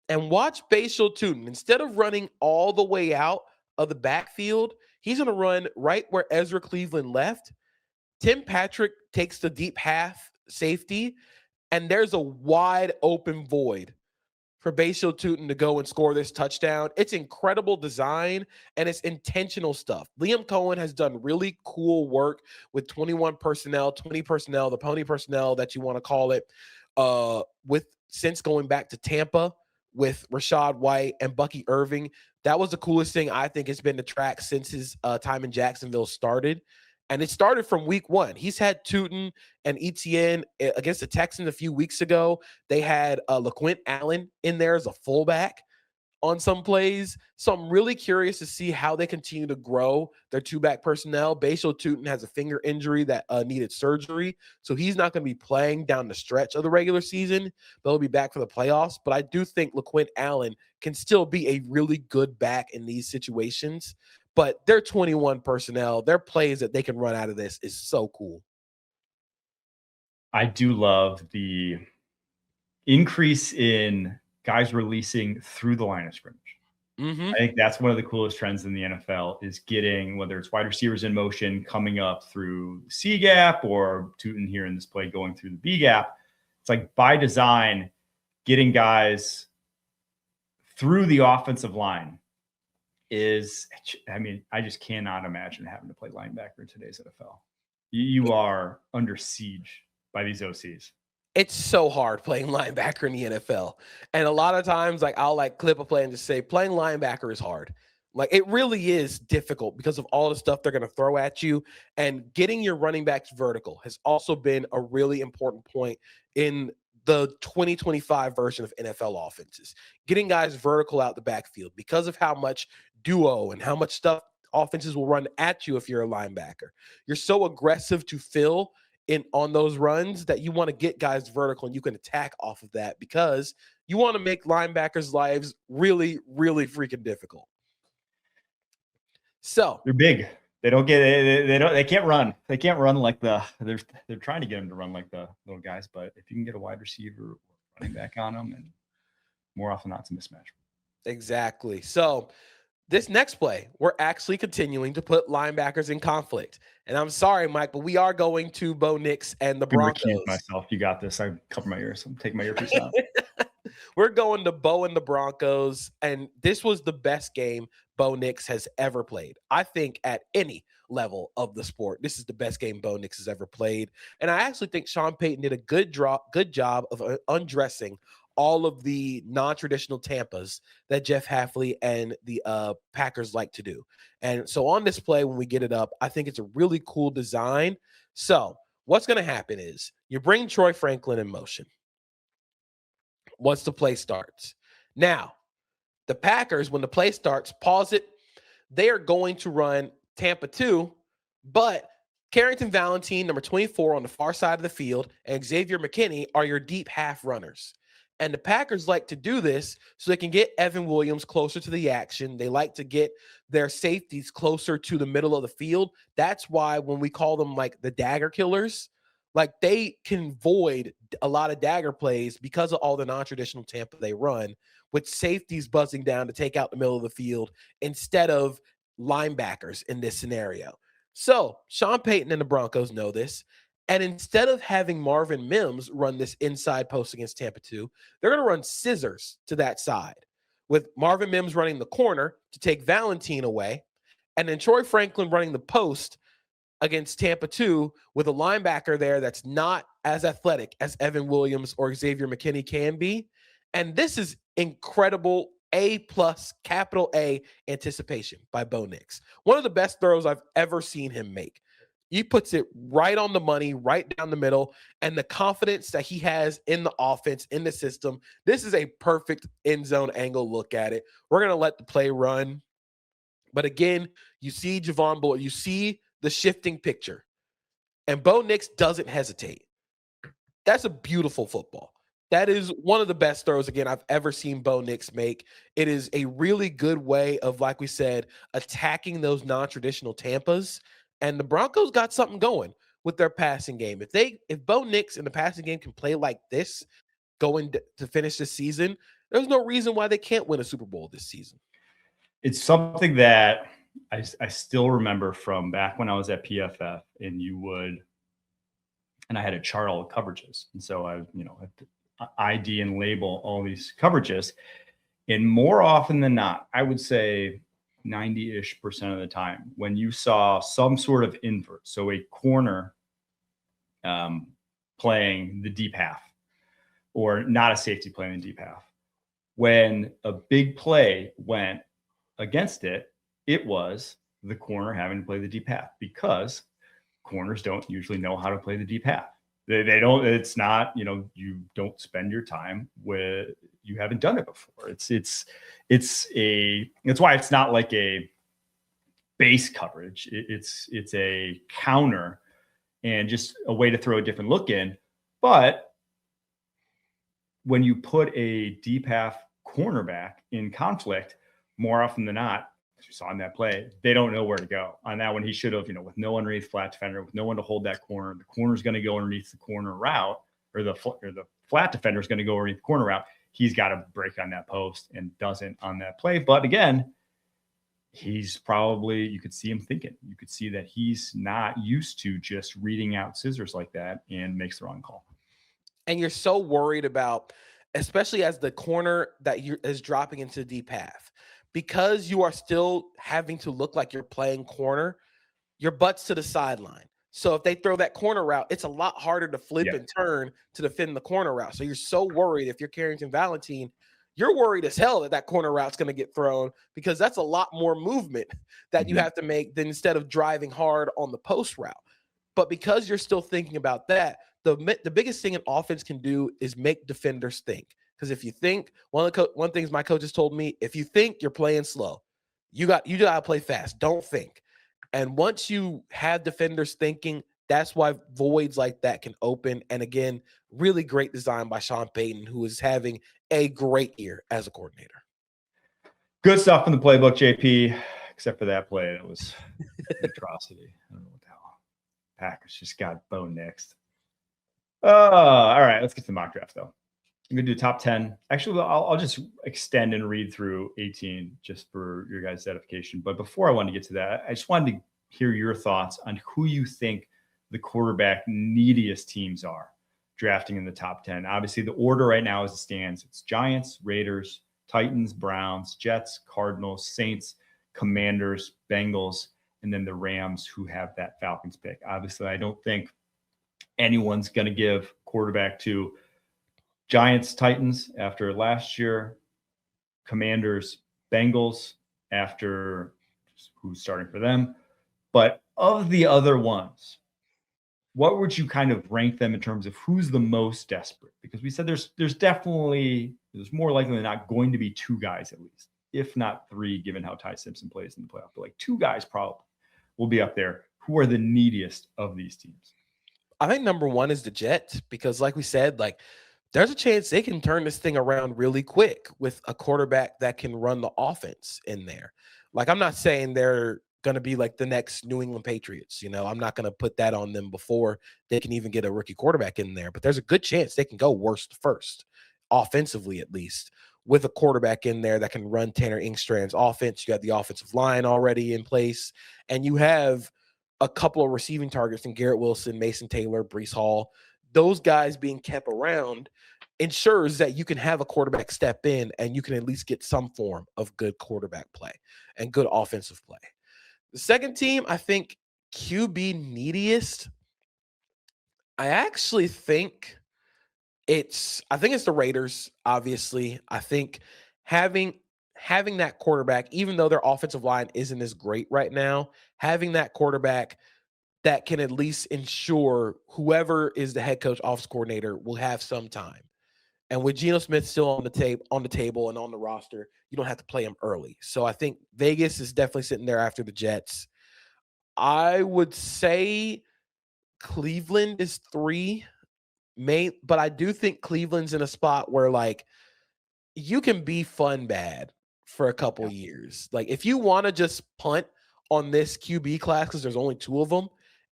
And watch Bashal Tutin. Instead of running all the way out of the backfield, he's going to run right where Ezra Cleveland left. Tim Patrick takes the deep half safety, and there's a wide open void for Bashal Tutin to go and score this touchdown. It's incredible design, and it's intentional stuff. Liam Cohen has done really cool work with 21 personnel, 20 personnel, the pony personnel that you want to call it, since going back to Tampa with Rashad White and Bucky Irving. That was the coolest thing I think it's been to track since his time in Jacksonville started. And it started from week 1. He's had Tutin and Etienne against the Texans a few weeks ago. They had LaQuint Allen in there as a fullback on some plays. So I'm really curious to see how they continue to grow their two-back personnel. Bashal Tootin has a finger injury that needed surgery, so he's not going to be playing down the stretch of the regular season, but he'll be back for the playoffs. But I do think LaQuint Allen can still be a really good back in these situations. But their 21 personnel, their plays that they can run out of this is so cool. I do love the increase in guys releasing through the line of scrimmage. I think that's one of the coolest trends in the NFL is getting, whether it's wide receivers in motion coming up through the C gap or Tootin here in this play going through the B gap. It's like by design, getting guys through the offensive line is, I mean, I just cannot imagine having to play linebacker in today's NFL. You are under siege by these OCs. It's so hard playing linebacker in the NFL. And a lot of times, like, I'll like clip a play and just say, playing linebacker is hard. Like, it really is difficult because of all the stuff they're going to throw at you. And getting your running backs vertical has also been a really important point in the 2025 version of NFL offenses. Getting guys vertical out the backfield because of how much duo and how much stuff offenses will run at you if you're a linebacker. You're so aggressive to fill in on those runs that you want to get guys vertical and you can attack off of that because you want to make linebackers' lives really, really freaking difficult. So they're big. They don't get they can't run. They can't run like they're trying to get them to run like the little guys, but if you can get a wide receiver or running back on them, and more often than not, it's a mismatch. Exactly. So this next play, we're actually continuing to put linebackers in conflict. And I'm sorry, Mike, but we are going to Bo Nix and the Broncos. Recuse myself. You got this. I cover my ears. I'm taking my earpiece out. We're going to Bo and the Broncos. And this was the best game Bo Nix has ever played. I think at any level of the sport, this is the best game Bo Nix has ever played. And I actually think Sean Payton did a good job of undressing all of the non-traditional Tampas that Jeff Hafley and the Packers like to do. And so on this play, when we get it up, I think it's a really cool design. So what's going to happen is you bring Troy Franklin in motion once the play starts. Now, the Packers, when the play starts, pause it. They are going to run Tampa 2, but Carrington Valentine, number 24 on the far side of the field, and Xavier McKinney are your deep half runners. And the Packers like to do this so they can get Evan Williams closer to the action. They like to get their safeties closer to the middle of the field. That's why when we call them like the dagger killers, like they can void a lot of dagger plays because of all the non-traditional Tampa they run, with safeties buzzing down to take out the middle of the field instead of linebackers in this scenario. So Sean Payton and the Broncos know this. And instead of having Marvin Mims run this inside post against Tampa 2, they're going to run scissors to that side with Marvin Mims running the corner to take Valentine away, and then Troy Franklin running the post against Tampa 2 with a linebacker there that's not as athletic as Evan Williams or Xavier McKinney can be. And this is incredible A+, capital A anticipation by Bo Nix. One of the best throws I've ever seen him make. He puts it right on the money, right down the middle, and the confidence that he has in the offense, in the system. This is a perfect end zone angle look at it. We're going to let the play run. But again, you see Javon Bullard, you see the shifting picture, and Bo Nix doesn't hesitate. That's a beautiful football. That is one of the best throws, again, I've ever seen Bo Nix make. It is a really good way of, like we said, attacking those non-traditional Tampas. And the Broncos got something going with their passing game. If Bo Nix in the passing game can play like this going to finish the season, there's no reason why they can't win a Super Bowl this season. It's something that I still remember from back when I was at PFF, and I had to chart all the coverages. And so I, had to ID and label all these coverages. And more often than not, I would say 90-ish% of the time, when you saw some sort of invert, so a corner playing the deep half, or not a safety playing the deep half, when a big play went against it, it was the corner having to play the deep half, because corners don't usually know how to play the deep half. They don't. It's not, you don't spend your time with you haven't done it before. It's why it's not like a base coverage. It's a counter and just a way to throw a different look in. But when you put a deep half cornerback in conflict, more often than not, as you saw in that play, they don't know where to go. On that one, he should have, with no underneath flat defender, with no one to hold that corner, the corner's going to go underneath the corner route, or the flat defender is going to go underneath the corner route. He's got to break on that post and doesn't on that play. But again, he's probably, you could see him thinking. You could see that he's not used to just reading out scissors like that and makes the wrong call. And you're so worried about, especially as the corner that is dropping into deep half, because you are still having to look like you're playing corner, your butt's to the sideline. So if they throw that corner route, it's a lot harder to flip and turn to defend the corner route. So you're so worried if you're Carrington Valentine, you're worried as hell that corner route's going to get thrown, because that's a lot more movement that you have to make than instead of driving hard on the post route. But because you're still thinking about that, the biggest thing an offense can do is make defenders think. Because if you think, one things my coaches told me, if you think, you're playing slow. You got to play fast. Don't think. And once you have defenders thinking, that's why voids like that can open. And again, really great design by Sean Payton, who is having a great year as a coordinator. Good stuff in the playbook, JP, except for that play. It was an atrocity. I don't know what the hell. Packers just got boned next. All right, let's get to the mock draft, though. I'm going to do top 10. Actually, I'll just extend and read through 18 just for your guys' edification. But before I wanted to get to that, I just wanted to hear your thoughts on who you think the quarterback neediest teams are drafting in the top 10. Obviously, the order right now as it stands, it's Giants, Raiders, Titans, Browns, Jets, Cardinals, Saints, Commanders, Bengals, and then the Rams, who have that Falcons pick. Obviously, I don't think anyone's going to give quarterback to Giants, Titans after last year, Commanders, Bengals after who's starting for them. But of the other ones, what would you kind of rank them in terms of who's the most desperate? Because we said there's more likely than not going to be two guys at least, if not three, given how Ty Simpson plays in the playoff. But like two guys probably will be up there. Who are the neediest of these teams? I think number one is the Jets, because like we said, there's a chance they can turn this thing around really quick with a quarterback that can run the offense in there. I'm not saying they're going to be like the next New England Patriots. I'm not going to put that on them before they can even get a rookie quarterback in there. But there's a good chance they can go worst first, offensively at least, with a quarterback in there that can run Tanner Engstrand's offense. You have the offensive line already in place, and you have a couple of receiving targets in Garrett Wilson, Mason Taylor, Breece Hall. Those guys being kept around ensures that you can have a quarterback step in and you can at least get some form of good quarterback play and good offensive play. The second team, I think QB neediest, I actually think it's the Raiders, obviously. I think having that quarterback, even though their offensive line isn't as great right now, having that quarterback that can at least ensure whoever is the head coach, office coordinator will have some time. And with Geno Smith still on the table and on the roster, you don't have to play him early. So I think Vegas is definitely sitting there after the Jets. I would say Cleveland is 3, but I do think Cleveland's in a spot where you can be fun bad for a couple years. If you want to just punt on this QB class because there's only 2 of them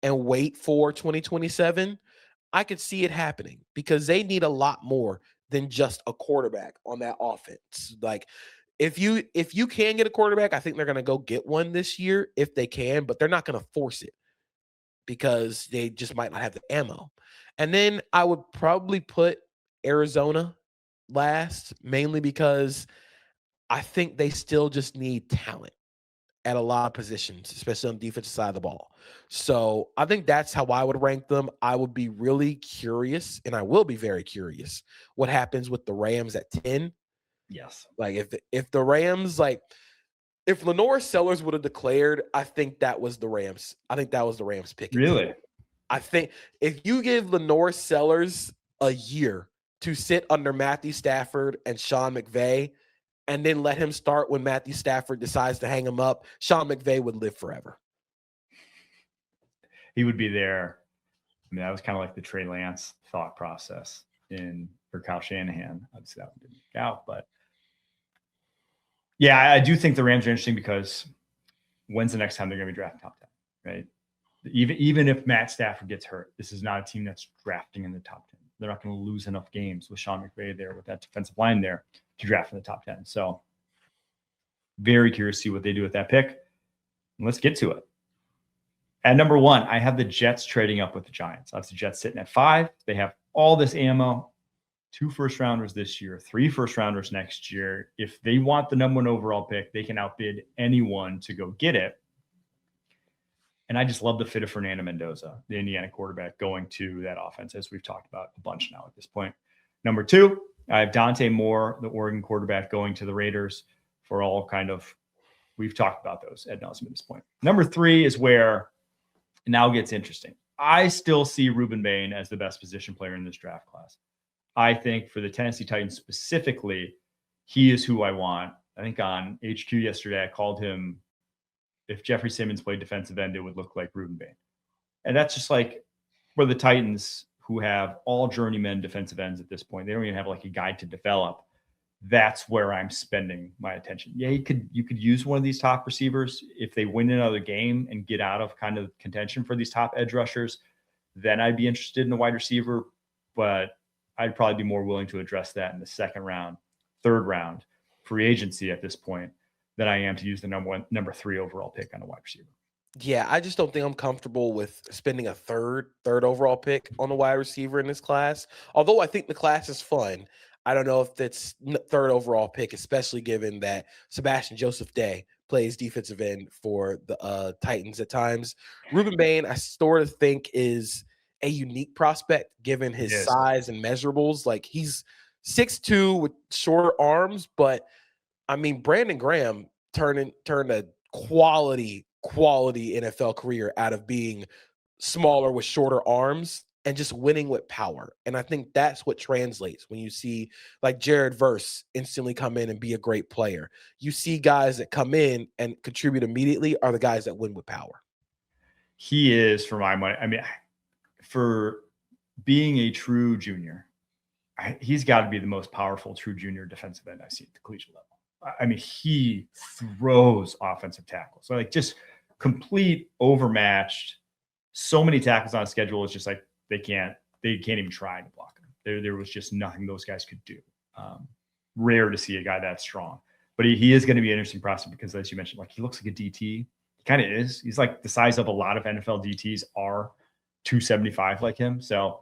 and wait for 2027, I could see it happening because they need a lot more than just a quarterback on that offense. If you can get a quarterback, I think they're going to go get one this year if they can, but they're not going to force it because they just might not have the ammo. And then I would probably put Arizona last, mainly because I think they still just need talent at a lot of positions, especially on the defensive side of the ball. So I think that's how I would rank them. I would be really curious, and I will be very curious, what happens with the Rams at 10. Yes. If the Rams, if Lenore Sellers would have declared, I think that was the Rams. I think that was the Rams pick. Really? I think if you give Lenore Sellers a year to sit under Matthew Stafford and Sean McVay and then let him start when Matthew Stafford decides to hang him up, Sean McVay would live forever. He would be there. I mean, that was kind of like the Trey Lance thought process for Kyle Shanahan. Obviously, that one didn't work out, but yeah, I do think the Rams are interesting because when's the next time they're going to be drafting top 10, right? Even if Matt Stafford gets hurt, this is not a team that's drafting in the top 10. They're not going to lose enough games with Sean McVay there, with that defensive line there, to draft in the top 10. So very curious to see what they do with that pick. And let's get to it. At number 1, I have the Jets trading up with the Giants. That's the Jets sitting at 5. They have all this ammo, 2 first-rounders this year, 3 first-rounders next year. If they want the number 1 overall pick, they can outbid anyone to go get it. And I just love the fit of Fernando Mendoza, the Indiana quarterback, going to that offense, as we've talked about a bunch now at this point. Number 2, I have Dante Moore, the Oregon quarterback, going to the Raiders for all kind of, we've talked about those ad nauseam at this point. Number 3 is where it now gets interesting. I still see Ruben Bain as the best position player in this draft class. I think for the Tennessee Titans specifically, he is who I want. I think on HQ yesterday, I called him, if Jeffrey Simmons played defensive end, it would look like Ruben Bain. And that's just like for the Titans, who have all journeyman defensive ends at this point. They don't even have like a guide to develop. That's where I'm spending my attention. Yeah, you could use one of these top receivers. If they win another game and get out of kind of contention for these top edge rushers, then I'd be interested in a wide receiver. But I'd probably be more willing to address that in the second round, third round, free agency at this point, than I am to use the number 3 overall pick on a wide receiver. Yeah, I just don't think I'm comfortable with spending a third overall pick on a wide receiver in this class. Although I think the class is fun, I don't know if that's third overall pick, especially given that Sebastian Joseph Day plays defensive end for the Titans at times. Ruben Bain, I sort of think, is a unique prospect given his size and measurables. Like, he's 6'2" with shorter arms, but I mean, Brandon Graham turned a quality NFL career out of being smaller with shorter arms and just winning with power. And I think that's what translates when you see like Jared Verse instantly come in and be a great player. You see guys that come in and contribute immediately are the guys that win with power. He is, for my money, I mean, for being a true junior, he's got to be the most powerful true junior defensive end I've seen at the collegiate level. I mean, he throws offensive tackles. So like just complete overmatched. So many tackles on schedule. It's just like they can't even try to block him. There was just nothing those guys could do. Rare to see a guy that strong, but he is going to be an interesting prospect because, as you mentioned, like he looks like a DT. He kind of is. He's like the size of a lot of NFL DTs are 275 like him. So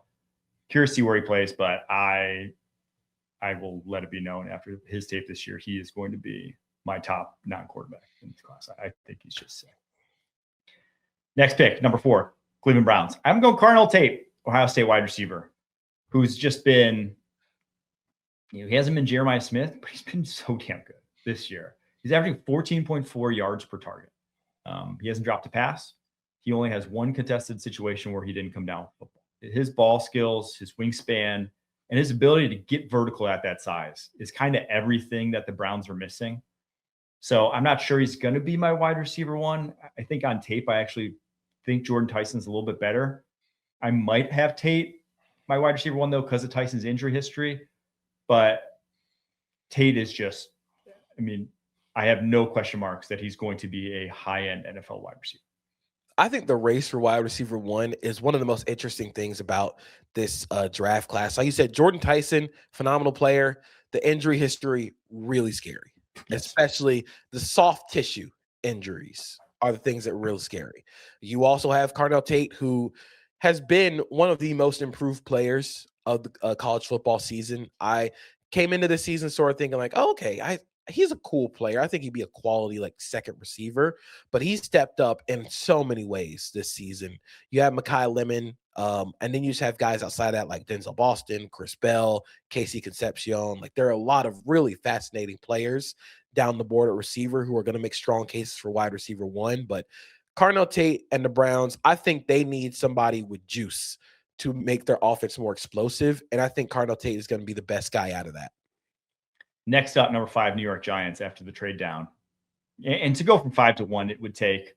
curious to see where he plays, but I will let it be known after his tape this year, he is going to be my top non-quarterback in this class. I think he's just sick. Next pick, number 4, Cleveland Browns. I'm going Carnell Tate, Ohio State wide receiver, who's just been, he hasn't been Jeremiah Smith, but he's been so damn good this year. He's averaging 14.4 yards per target. He hasn't dropped a pass. He only has one contested situation where he didn't come down with football. His ball skills, his wingspan, and his ability to get vertical at that size is kind of everything that the Browns are missing. So I'm not sure he's going to be my wide receiver 1. I think on tape, I actually think Jordan Tyson's a little bit better. I might have Tate my wide receiver 1, though, because of Tyson's injury history. But Tate is just, I mean, I have no question marks that he's going to be a high-end NFL wide receiver. I think the race for wide receiver 1 is one of the most interesting things about this draft class. Like you said, Jordan Tyson, phenomenal player. The injury history, really scary. Yes. Especially the soft tissue injuries are the things that are real scary. You also have Carnell Tate, who has been one of the most improved players of the college football season. I came into the season sort of thinking like, oh, okay, he's a cool player. I think he'd be a quality like second receiver, but he stepped up in so many ways this season. You have Mekhi Lemon, and then you just have guys outside of that like Denzel Boston, Chris Bell, Casey Concepcion. Like there are a lot of really fascinating players down the board at receiver who are going to make strong cases for wide receiver 1. But Carnell Tate and the Browns, I think they need somebody with juice to make their offense more explosive. And I think Cardinal Tate is going to be the best guy out of that. Next up, number 5, New York Giants after the trade down. And to go from 5 to 1, it would take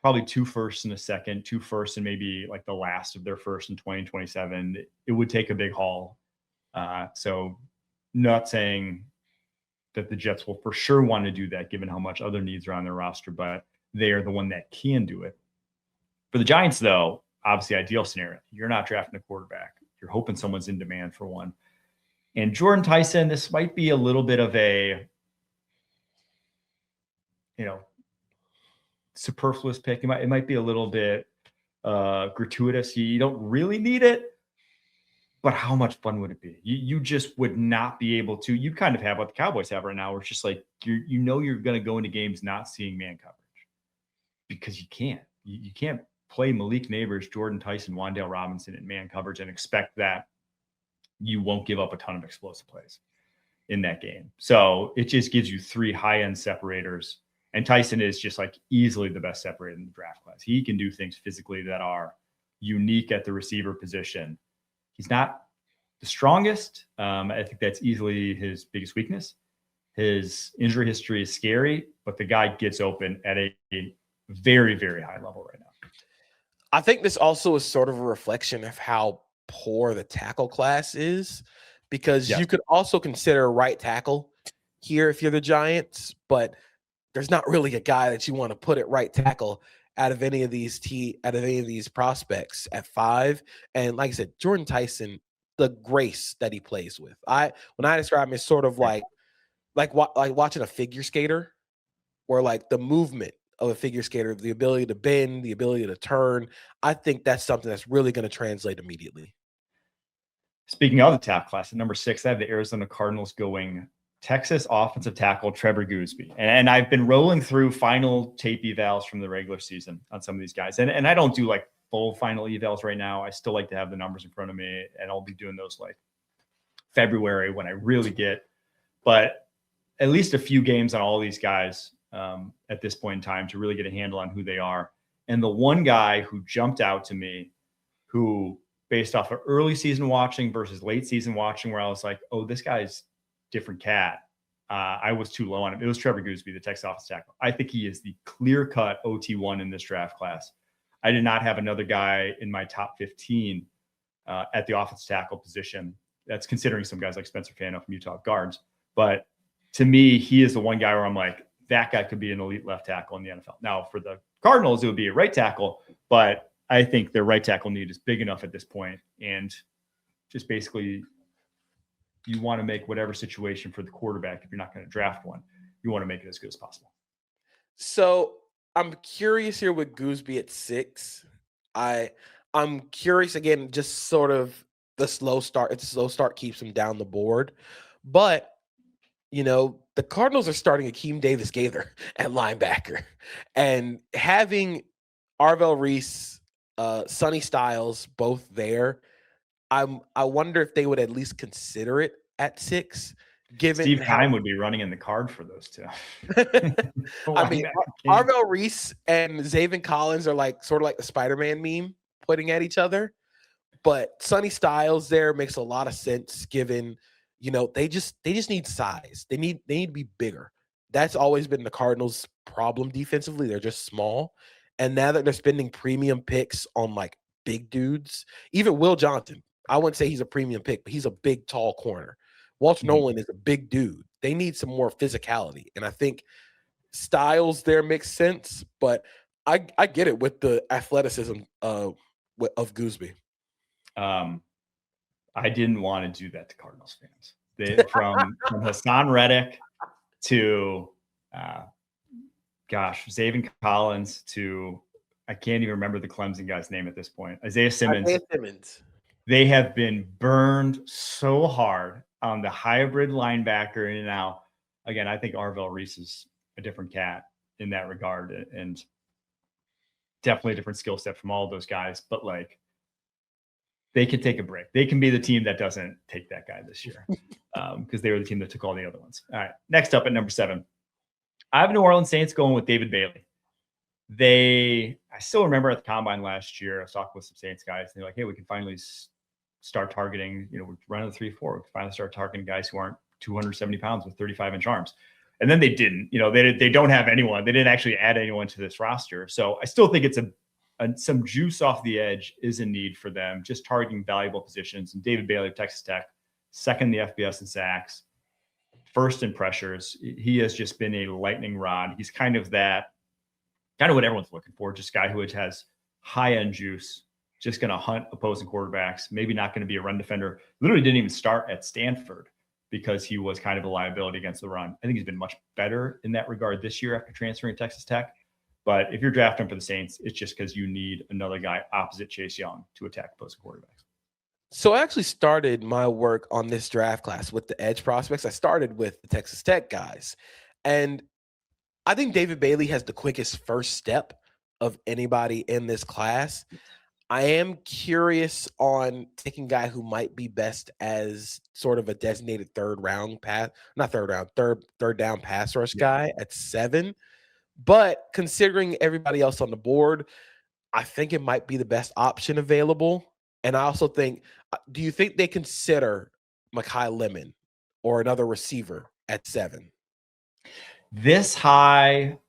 probably 2 firsts and a second, 2 firsts and maybe like the last of their first in 2027. It would take a big haul. So not saying that the Jets will for sure want to do that given how much other needs are on their roster, but they are the one that can do it. For the Giants, though, obviously ideal scenario. You're not drafting a quarterback. You're hoping someone's in demand for one. And Jordan Tyson, this might be a little bit of a, superfluous pick. It might be a little bit gratuitous. You don't really need it, but how much fun would it be? You just would not be able to. You kind of have what the Cowboys have right now, where it's just like you're going to go into games not seeing man coverage because you can't. You can't play Malik Neighbors, Jordan Tyson, Wan'Dale Robinson in man coverage and expect that you won't give up a ton of explosive plays in that game. So it just gives you 3 high-end separators. And Tyson is just like easily the best separator in the draft class. He can do things physically that are unique at the receiver position. He's not the strongest. I think that's easily his biggest weakness. His injury history is scary, but the guy gets open at a very, very high level right now. I think this also is sort of a reflection of how poor the tackle class is, because you could also consider right tackle here if you're the Giants, but there's not really a guy that you want to put at right tackle out of any of these prospects at 5. And like I said, Jordan Tyson, the grace that he plays with. When I describe him, it's sort of like watching a figure skater, where like the movement of a figure skater, the ability to bend, the ability to turn. I think that's something that's really going to translate immediately. Speaking of the top class, at number 6, I have the Arizona Cardinals going Texas offensive tackle Trevor Goosby. And I've been rolling through final tape evals from the regular season on some of these guys. And I don't do like full final evals right now. I still like to have the numbers in front of me, and I'll be doing those like February when I really get, but at least a few games on all these guys at this point in time to really get a handle on who they are. And the one guy who jumped out to me, who based off of early season watching versus late season watching, where I was like, oh, this guy's different cat. I was too low on him. It was Trevor Goosby, the Texas offensive tackle. I think he is the clear-cut OT1 in this draft class. I did not have another guy in my top 15 at the offensive tackle position. That's considering some guys like Spencer Fano from Utah guards. But to me, he is the one guy where I'm like, that guy could be an elite left tackle in the NFL. Now, for the Cardinals, it would be a right tackle, but I think their right tackle need is big enough at this point. And just basically, you want to make whatever situation for the quarterback, if you're not going to draft one, you want to make it as good as possible. So I'm curious here with Goosby at 6. I'm curious again, just sort of the slow start. It's a slow start keeps him down the board. But, the Cardinals are starting Akeem Davis-Gaither at linebacker. And having Arvell Reese, Sonny Styles both there, I wonder if they would at least consider it at 6. Given Steve Keim would be running in the card for those two. I mean, Arvell Reese and Zaven Collins are sort of like the Spider-Man meme pointing at each other. But Sonny Styles there makes a lot of sense given, they just need size. They need to be bigger. That's always been the Cardinals' problem defensively. They're just small. And now that they're spending premium picks on like big dudes, even Will Johnson, I wouldn't say he's a premium pick, but he's a big, tall corner. Walter Nolan is a big dude. They need some more physicality. And I think Styles there makes sense, but I get it with the athleticism of Goosby. I didn't want to do that to Cardinals fans. From Hassan Reddick to, Zaven Collins to, I can't even remember the Clemson guy's name at this point, Isaiah Simmons. They have been burned so hard on the hybrid linebacker. And now, again, I think Arvell Reese is a different cat in that regard, and definitely a different skill set from all of those guys. But they could take a break. They can be the team that doesn't take that guy this year because they were the team that took all the other ones. All right, next up at number 7, I have New Orleans Saints going with David Bailey. They I still remember at the combine last year, I was talking with some Saints guys, and they're like, hey, we can finally start targeting, we're running the 3-4. We can finally start targeting guys who aren't 270 pounds with 35-inch arms. And then they didn't, they don't have anyone. They didn't actually add anyone to this roster. So I still think it's some juice off the edge is a need for them, just targeting valuable positions. And David Bailey of Texas Tech, second in the FBS in sacks, first in pressures. He has just been a lightning rod. He's kind of what everyone's looking for, just a guy who has high-end juice, just going to hunt opposing quarterbacks, maybe not going to be a run defender. Literally didn't even start at Stanford because he was kind of a liability against the run. I think he's been much better in that regard this year after transferring to Texas Tech. But if you're drafting for the Saints, it's just because you need another guy opposite Chase Young to attack opposing quarterbacks. So I actually started my work on this draft class with the edge prospects. I started with the Texas Tech guys. And I think David Bailey has the quickest first step of anybody in this class. I am curious on taking a guy who might be best as sort of a designated third down pass rush guy at 7. But considering everybody else on the board, I think it might be the best option available. And I also think, do you think they consider Mekhi Lemon or another receiver at 7? This high,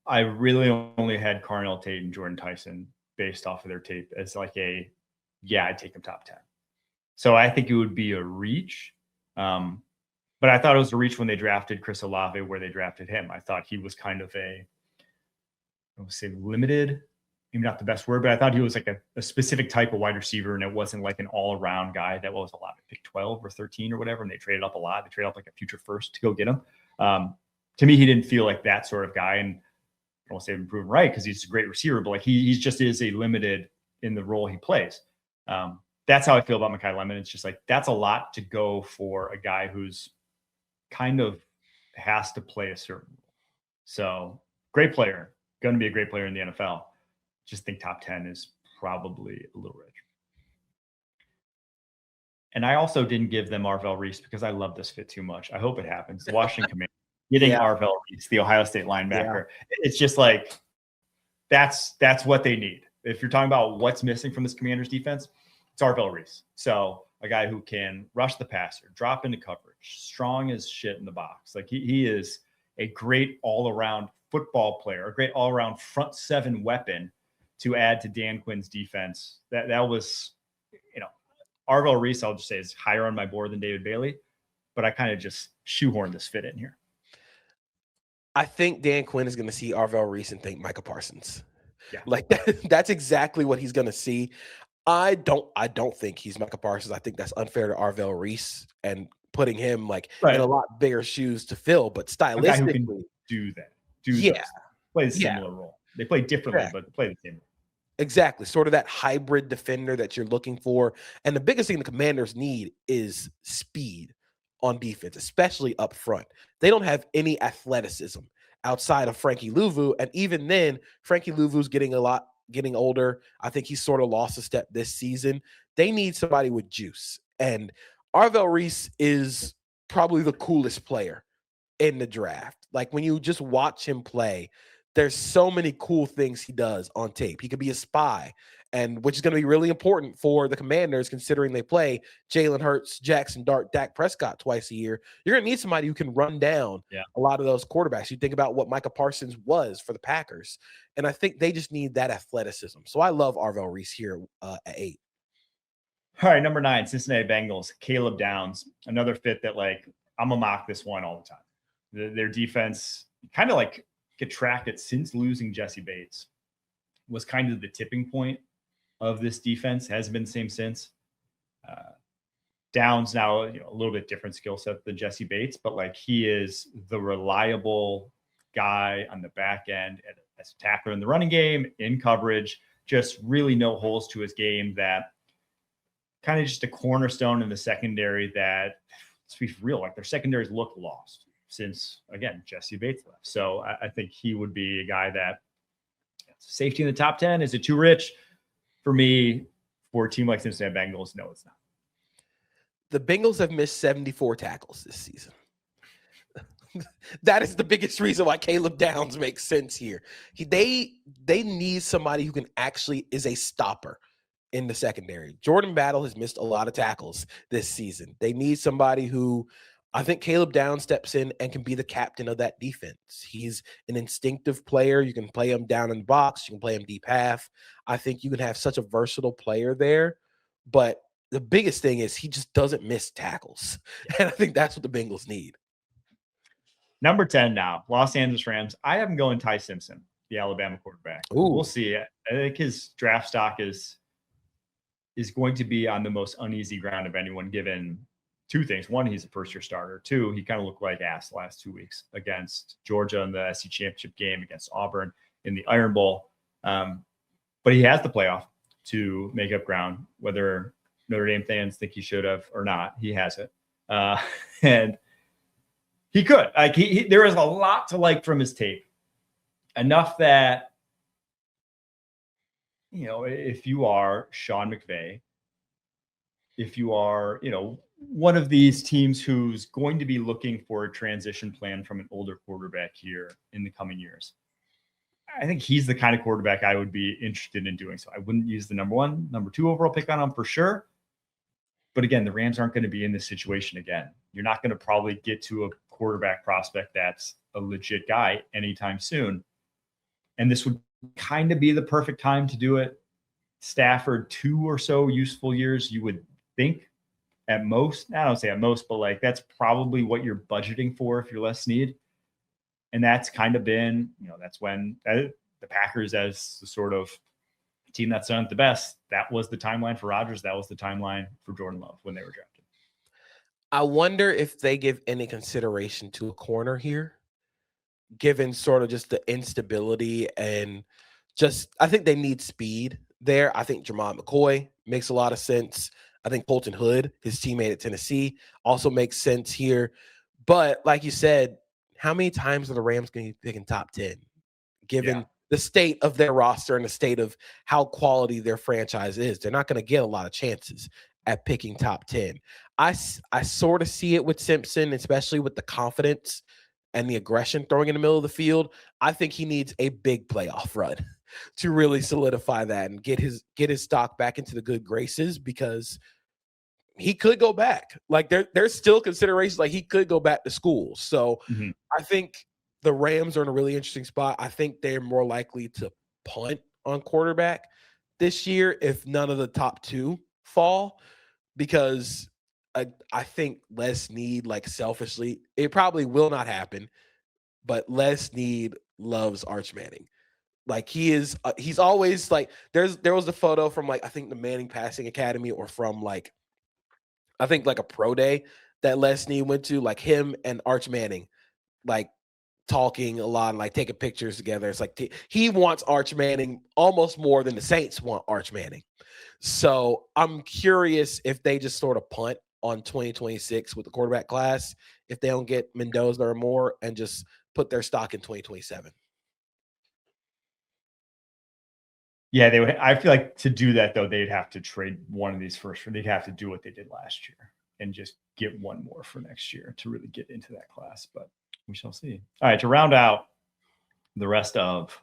I really only had Carnell Tate and Jordan Tyson based off of their tape as like I'd take them top 10. So I think it would be a reach. But I thought it was a reach when they drafted Chris Olave, where they drafted him. I thought he was kind of limited, maybe not the best word, but I thought he was like a specific type of wide receiver, and it wasn't like an all-around guy that was allowed to pick 12 or 13 or whatever, and they traded up a lot. They traded up like a future first to go get him. To me, he didn't feel like that sort of guy, and I don't want to say I'm proven right because he's a great receiver, but like he just is a limited in the role he plays. That's how I feel about Mekhi Lemon. It's just like that's a lot to go for a guy who's kind of has to play a certain role. So great player, going to be a great player in the NFL. Just think top 10 is probably a little rich. And I also didn't give them Arvell Reese because I love this fit too much. I hope it happens. The Washington Commanders getting Arvell Reese, the Ohio State linebacker. It's just like that's what they need. If you're talking about what's missing from this Commanders defense, it's Arvell Reese. So a guy who can rush the passer, drop into coverage, strong as shit in the box. Like he is a great all-around football player, a great all-around front 7 weapon to add to Dan Quinn's defense. That was, Arvell Reese, I'll just say, is higher on my board than David Bailey, but I kind of just shoehorned this fit in here. I think Dan Quinn is going to see Arvell Reese and think Micah Parsons. Yeah. Like that's exactly what he's going to see. I don't think he's Micah Parsons. I think that's unfair to Arvell Reese and putting him in a lot bigger shoes to fill. But stylistically, a guy who can do that. Play a similar role. They play differently, but play the same role. Exactly. Sort of that hybrid defender that you're looking for. And the biggest thing the Commanders need is speed on defense, especially up front. They don't have any athleticism outside of Frankie Louvu. And even then, Frankie Louvu's getting older. I think he's sort of lost a step this season. They need somebody with juice. And Arvell Reese is probably the coolest player in the draft. Like when you just watch him play, there's so many cool things he does on tape. He could be a spy, and which is going to be really important for the Commanders considering they play Jalen Hurts, Jackson Dart, Dak Prescott twice a year. You're going to need somebody who can run down a lot of those quarterbacks. You think about what Micah Parsons was for the Packers, and I think they just need that athleticism. So I love Arvell Reese here at 8. All right, number 9, Cincinnati Bengals, Caleb Downs. Another fit that I'm going to mock this one all the time. Their defense kind of get tracked at since losing Jesse Bates was kind of the tipping point of this defense. Has been the same since. Downs now a little bit different skill set than Jesse Bates, but he is the reliable guy on the back end as a tackler in the running game, in coverage, just really no holes to his game. That kind of just a cornerstone in the secondary that, let's be real, their secondaries look lost since, again, Jesse Bates left. So I think he would be a guy that safety in the top 10. Is it too rich for me for a team like Cincinnati Bengals? No, it's not. The Bengals have missed 74 tackles this season. That is the biggest reason why Caleb Downs makes sense here. They need somebody who can actually is a stopper in the secondary. Jordan Battle has missed a lot of tackles this season. They need somebody who I think Caleb Downs steps in and can be the captain of that defense. He's an instinctive player. You can play him down in the box. You can play him deep half. I think you can have such a versatile player there. But the biggest thing is he just doesn't miss tackles. And I think that's what the Bengals need. Number 10 now, Los Angeles Rams. I have him going Ty Simpson, the Alabama quarterback. Ooh. We'll see. I think his draft stock is going to be on the most uneasy ground of anyone, given two things. One, he's a first-year starter. Two, he kind of looked like ass the last 2 weeks against Georgia in the SEC championship game, against Auburn in the Iron Bowl. But he has the playoff to make up ground, whether Notre Dame fans think he should have or not. He has it. And he could. Like there is a lot to like from his tape. Enough that, you know, if you are Sean McVay, if you are, you know, one of these teams who's going to be looking for a transition plan from an older quarterback here in the coming years, I think he's the kind of quarterback I would be interested in doing so. I wouldn't use the number 1, number 2 overall pick on him for sure. But again, the Rams aren't going to be in this situation again. You're not going to probably get to a quarterback prospect that's a legit guy anytime soon. And this would kind of be the perfect time to do it. Stafford, 2 or so useful years, you would think at most. I don't say at most, but like that's probably what you're budgeting for if you're less need. And that's kind of been, you know, that's when the Packers, as the sort of team that's done it the best, that was the timeline for Rodgers. That was the timeline for Jordan Love when they were drafted. I wonder if they give any consideration to a corner here, given sort of just the instability and just, I think they need speed there. I think Jermod McCoy makes a lot of sense. I think Colton Hood, his teammate at Tennessee, also makes sense here. But like you said, how many times are the Rams going to be picking top 10, given the state of their roster and the state of how quality their franchise is? They're not going to get a lot of chances at picking top 10. I sort of see it with Simpson, especially with the confidence and the aggression throwing in the middle of the field. I think he needs a big playoff run to really solidify that and get his stock back into the good graces, because he could go back. Like there's still considerations, like he could go back to school. So I think the Rams are in a really interesting spot. I think they're more likely to punt on quarterback this year if none of the top 2 fall, because I think Les Snead, like selfishly, it probably will not happen, but Les Snead loves Arch Manning. Like he's always like, there was a photo from like, I think the Manning Passing Academy, or from like, I think like a pro day that Les Snead went to, like him and Arch Manning, like talking a lot and like taking pictures together. It's like he wants Arch Manning almost more than the Saints want Arch Manning. So I'm curious if they just sort of punt on 2026 with the quarterback class, if they don't get Mendoza or more, and just put their stock in 2027. Yeah, they would. I feel like to do that, though, they'd have to trade one of these first. They'd have to do what they did last year and just get one more for next year to really get into that class. But we shall see. All right, to round out the rest of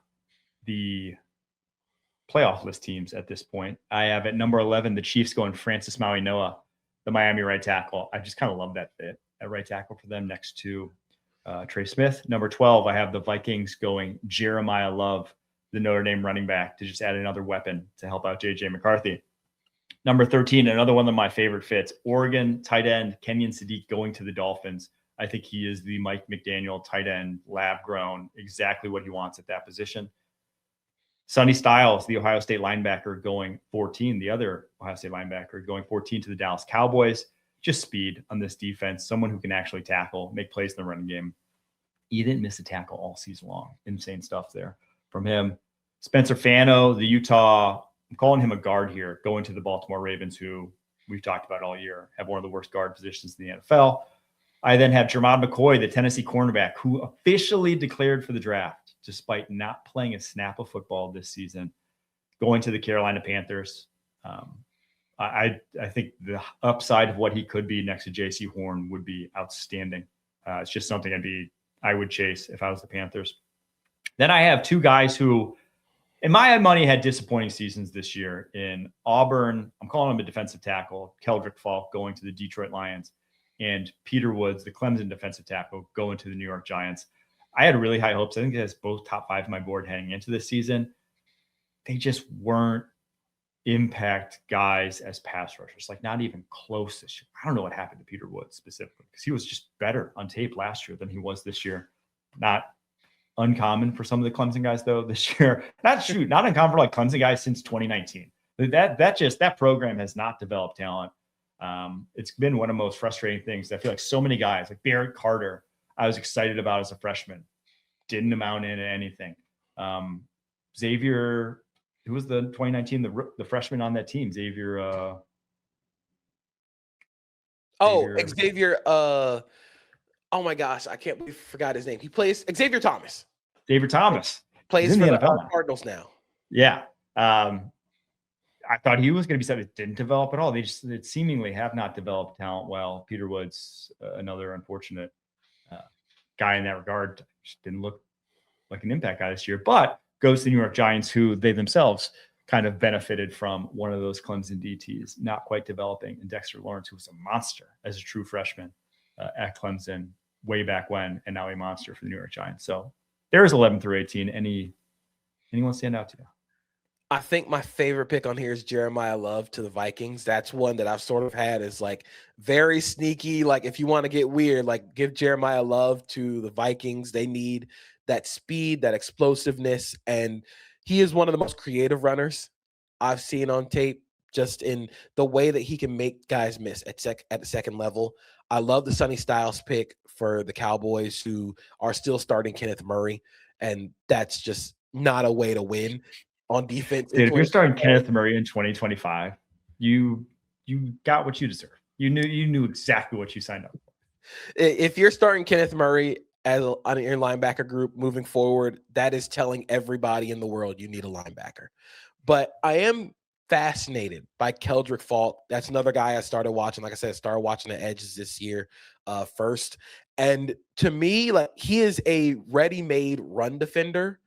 the playoff list teams at this point, I have at number 11 the Chiefs going Francis Maui-Noah, the Miami right tackle. I just kind of love that fit at right tackle for them next to Trey Smith. Number 12, I have the Vikings going Jeremiah Love, the Notre Dame running back, to just add another weapon to help out J.J. McCarthy. Number 13, another one of my favorite fits, Oregon tight end Kenyon Sadiq going to the Dolphins. I think he is the Mike McDaniel tight end, lab grown, exactly what he wants at that position. Sonny Styles, the Ohio State linebacker, going 14, the other Ohio State linebacker, going 14 to the Dallas Cowboys. Just speed on this defense, someone who can actually tackle, make plays in the running game. He didn't miss a tackle all season long. Insane stuff there from him. Spencer Fano, the Utah, I'm calling him a guard here, going to the Baltimore Ravens, who we've talked about all year, have one of the worst guard positions in the NFL. I then have Jermod McCoy, the Tennessee cornerback, who officially declared for the draft, despite not playing a snap of football this season, going to the Carolina Panthers. I think the upside of what he could be next to J.C. Horn would be outstanding. It's just something I'd be I would chase if I was the Panthers. Then I have two guys who, in my money, had disappointing seasons this year. In Auburn, I'm calling him a defensive tackle, Keldrick Falk going to the Detroit Lions, and Peter Woods, the Clemson defensive tackle, going to the New York Giants. I had really high hopes. I think it has both top 5 on my board heading into this season. They just weren't impact guys as pass rushers, like not even close this year. I don't know what happened to Peter Woods specifically, because he was just better on tape last year than he was this year. Not uncommon for some of the Clemson guys though this year. Not uncommon for like Clemson guys since 2019. That program has not developed talent. It's been one of the most frustrating things. I feel like so many guys like Barrett Carter, I was excited about as a freshman, didn't amount into anything. Xavier, who was the 2019 the freshman on that team? Xavier. Xavier. Oh my gosh, I can't believe I forgot his name. He plays Xavier Thomas. Xavier Thomas plays for the Cardinals now. Yeah. I thought he was going to be something that didn't develop at all. They seemingly have not developed talent well. Peter Woods, another unfortunate guy in that regard, just didn't look like an impact guy this year, but goes to the New York Giants, who they themselves kind of benefited from one of those Clemson DTs not quite developing, and Dexter Lawrence, who was a monster as a true freshman at Clemson way back when, and now a monster for the New York Giants. So there's 11 through 18. Anyone stand out to you? I think my favorite pick on here is Jeremiah Love to the Vikings. That's one that I've sort of had as like very sneaky. Like if you want to get weird, like give Jeremiah Love to the Vikings. They need that speed, that explosiveness, and he is one of the most creative runners I've seen on tape, just in the way that he can make guys miss at the second level. I love the Sonny Styles pick for the Cowboys, who are still starting Kenneth Murray, and that's just not a way to win on defense. Dude, if you're starting Kenneth Murray in 2025, you got what you deserve. You knew exactly what you signed up for. If you're starting Kenneth Murray on your linebacker group moving forward, that is telling everybody in the world you need a linebacker. But I am fascinated by Keldrick Falk. That's another guy I started watching. Like I said, started watching the Edges this year first. And to me, like, he is a ready-made run defender.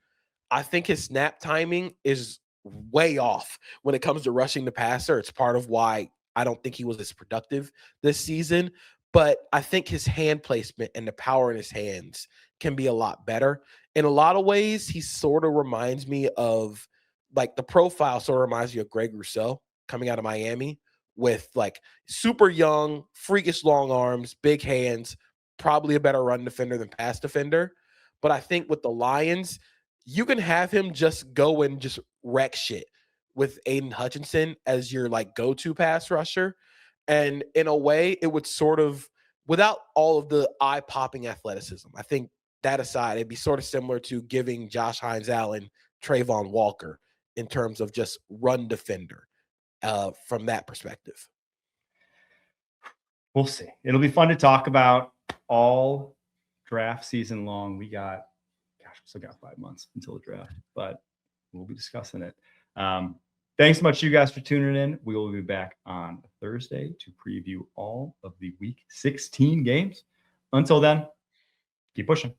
I think his snap timing is way off when it comes to rushing the passer. It's part of why I don't think he was as productive this season. But I think his hand placement and the power in his hands can be a lot better. In a lot of ways, he sort of reminds me of, like, the profile sort of reminds me of Greg Rousseau coming out of Miami, with like super young, freakish long arms, big hands, probably a better run defender than pass defender. But I think with the Lions, you can have him just go and just wreck shit with Aiden Hutchinson as your like go-to pass rusher. And in a way, it would sort of, without all of the eye-popping athleticism, I think that aside, it'd be sort of similar to giving Josh Hines-Allen Trayvon Walker in terms of just run defender from that perspective. We'll see. It'll be fun to talk about all draft season long. We still got 5 months until the draft, but we'll be discussing it. Thanks so much to you guys for tuning in. We will be back on Thursday to preview all of the Week 16 games. Until then, keep pushing.